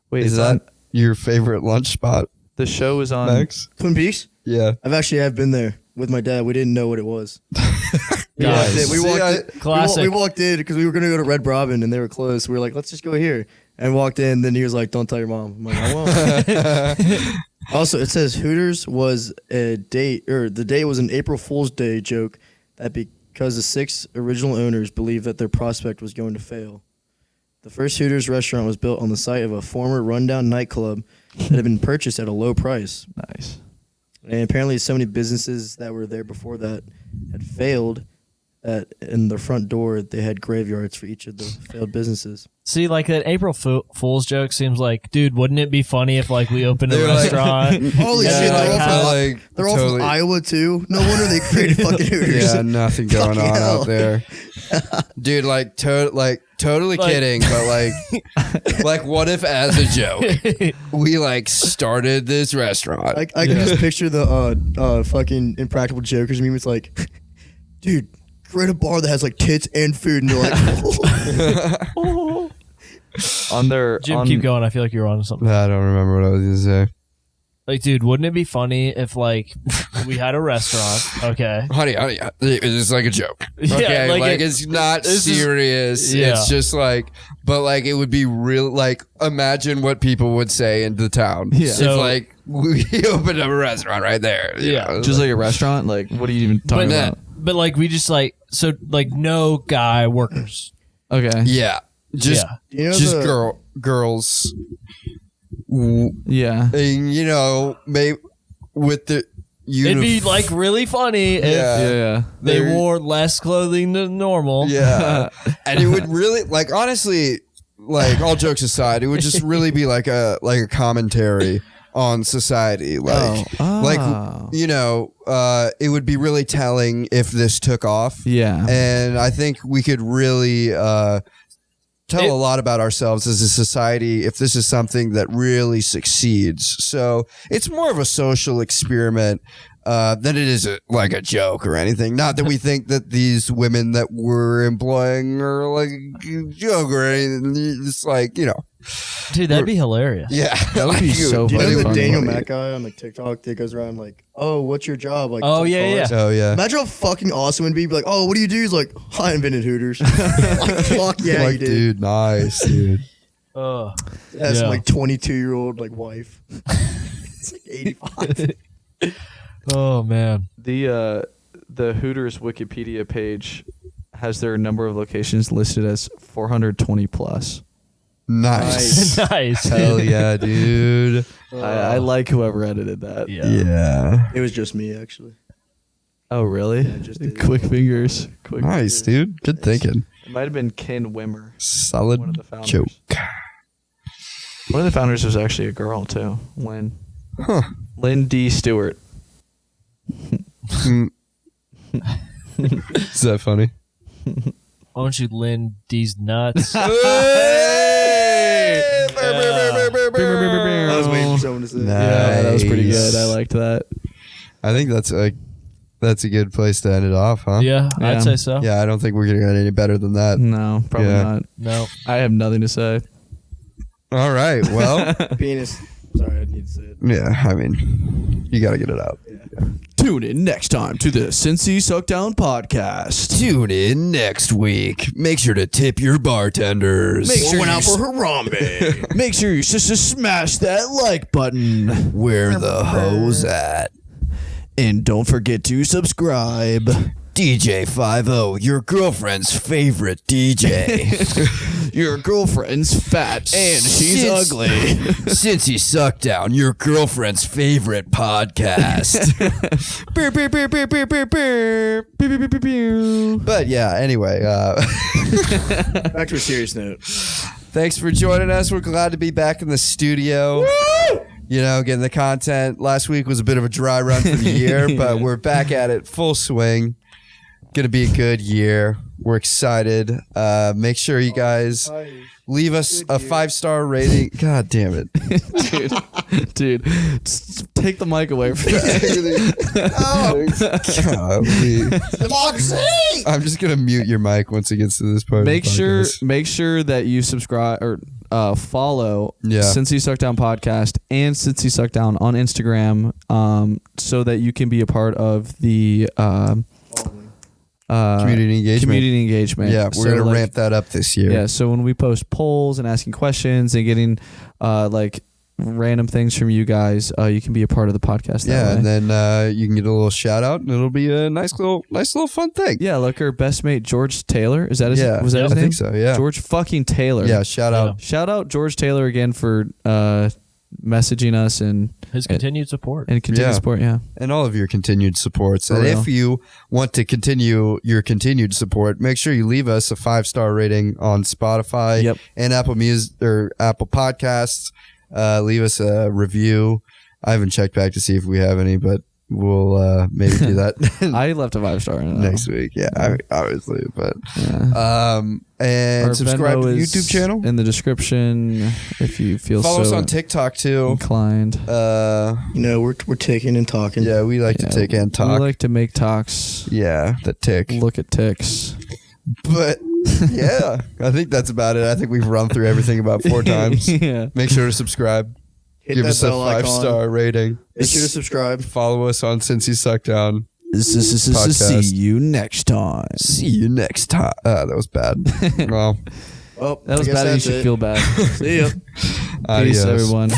Wait, Is it's that on, your favorite lunch spot, the show is on Max? Twin Peaks. Yeah. I've been there with my dad. We didn't know what it was. Guys. We walked in. Classic. We walked in because we were gonna go to Red Robin and they were closed. We were like, let's just go here. And walked in. Then he was like, don't tell your mom. I'm like, I won't. Also, it says Hooters was the day was an April Fool's Day joke that because the 6 original owners believed that their prospect was going to fail. The first Hooters restaurant was built on the site of a former rundown nightclub that had been purchased at a low price. Nice. And apparently so many businesses that were there before that had failed that in the front door they had graveyards for each of the failed businesses. See, like that April Fool's joke seems like, dude, wouldn't it be funny if like we opened a They're like- restaurant? Holy Yeah, shit, like they're all how- from Iowa too. No wonder they created fucking Hooters. Yeah, nothing going Fucking on hell. out there. Dude, like totally Like- kidding, but like what if as a joke we like started this restaurant? I can just picture the fucking Impractical Jokers meme. It's like, dude, create a bar that has like tits and food, and they're like, On their Jim, keep going. I feel like you're on something. I don't remember what I was gonna say. Like, dude, wouldn't it be funny if, like, we had a restaurant, okay? Honey, it's like a joke. Okay, like it's not serious. yeah. It's just like, but like it would be real. Like, imagine what people would say in the town. Yeah. If So- like we opened up a restaurant right there. you Yeah. know? Just like a restaurant? Like, what are you even talking about? But, like, we just, like, so, like, no guy workers. Okay. yeah, just Yeah. You know just the- girls. Yeah. And, you know, maybe with the It'd be, like, really funny if Yeah. they They're- wore less clothing than normal. Yeah. And it would really, like, honestly, like, all jokes aside, it would just really be like a commentary on society. Like, Oh. you know, it would be really telling if this took off. Yeah. And I think we could really tell a lot about ourselves as a society if this is something that really succeeds. So it's more of a social experiment than it is like a joke or anything. Not that we think that these women that we're employing are like a joke or anything. It's like, you know. Dude, that'd be hilarious. Yeah. That would be so Do you funny. know the funny. Daniel Mac guy on like TikTok that goes around like, oh, what's your job? Like, Oh, to yeah, cars? Oh, yeah. Imagine how fucking awesome it'd be. Like, oh, what do you do? He's like, I invented Hooters. Like, fuck yeah, like, you did. dude, nice, dude. That's Yeah. like 22-year-old like wife. It's like 85. Oh, man. The Hooters Wikipedia page has their number of locations listed as 420 plus. Nice. Nice. Hell yeah, dude. I like whoever edited that. Yeah. Yeah. It was just me actually. Oh, really? just did. Quick fingers. Quick Nice, fingers. dude. Good thinking. It might have been Ken Wimmer. Solid One of the founders. joke. One of the founders was actually a girl, too. Lynn. Huh. Lynn D. Stewart. Is that funny? Why don't you lend these nuts? I was waiting for someone to say. Yeah, that was pretty Nice. good. I liked that. I think that's a good place to end it off, huh? Yeah, Yeah. I'd say so. Yeah, I don't think we're gonna get any better than that. No, probably Yeah. not. No. I have nothing to say. All right. Well, Penis. Sorry, I need to say it. yeah. I mean, you gotta get it out. Tune in next time to the Cincy Suckdown Podcast. Tune in next week. Make sure to tip your bartenders. Make sure Went you out for Harambe. Make sure you just smash that like button. Where the hoes at? And don't forget to subscribe. DJ 50, your girlfriend's favorite DJ. Your girlfriend's fat and she's Since- ugly. Cincy Suckdown, your girlfriend's favorite podcast. But yeah, anyway, Back to a serious note. thanks for joining us. We're glad to be back in the studio. You know, getting the content. Last week was a bit of a dry run for the year, but we're back at it full swing. Gonna be a good year. We're excited. Make sure you guys leave us a 5-star rating. God damn it. Dude, take the mic away from that. Golly. I'm just gonna mute your mic once it gets to this part. Make of the sure podcast. that you subscribe or follow Yeah. Cincy Suckdown Podcast and Cincy Suckdown on Instagram, so that you can be a part of the Community engagement. Community engagement. Yeah, we're gonna ramp that up this year. Yeah, so when we post polls and asking questions and getting like random things from you guys, you can be a part of the podcast. Yeah, that way. and then you can get a little shout out, and it'll be a nice little fun thing. Yeah, like our best mate George Taylor. Is that his? Yeah, Was that his I name? think so. Yeah, George fucking Taylor. yeah. Shout out. Shout out George Taylor again for messaging us and His continued support. continued Yeah. support. Yeah. And all of your continued supports. For And real. if you want to continue your continued support, make sure you leave us a 5-star rating on Spotify Yep. and Apple Music or Apple Podcasts. Leave us a review. I haven't checked back to see if we have any, but we'll maybe do that I left a 5-star next week. Yeah, obviously, but Yeah. and Our subscribe to Venmo the is YouTube channel. in the description if you feel Follow us so on TikTok too. inclined. You know, we're ticking and talking. Yeah, we like Yeah, to take and We talk. like to make talks. Yeah, the tick. Look at ticks. But yeah, I think that's about it. I think we've run through everything about 4 times. Yeah. Make sure to subscribe. Hit Give that us a bell icon. 5-star rating. Make sure to subscribe. Follow us on Cincy Suckdown. See you next time. See you next time. That was bad. Well, Oh, That was I guess bad. You that's should it. feel bad. See ya. Peace, adios. everyone.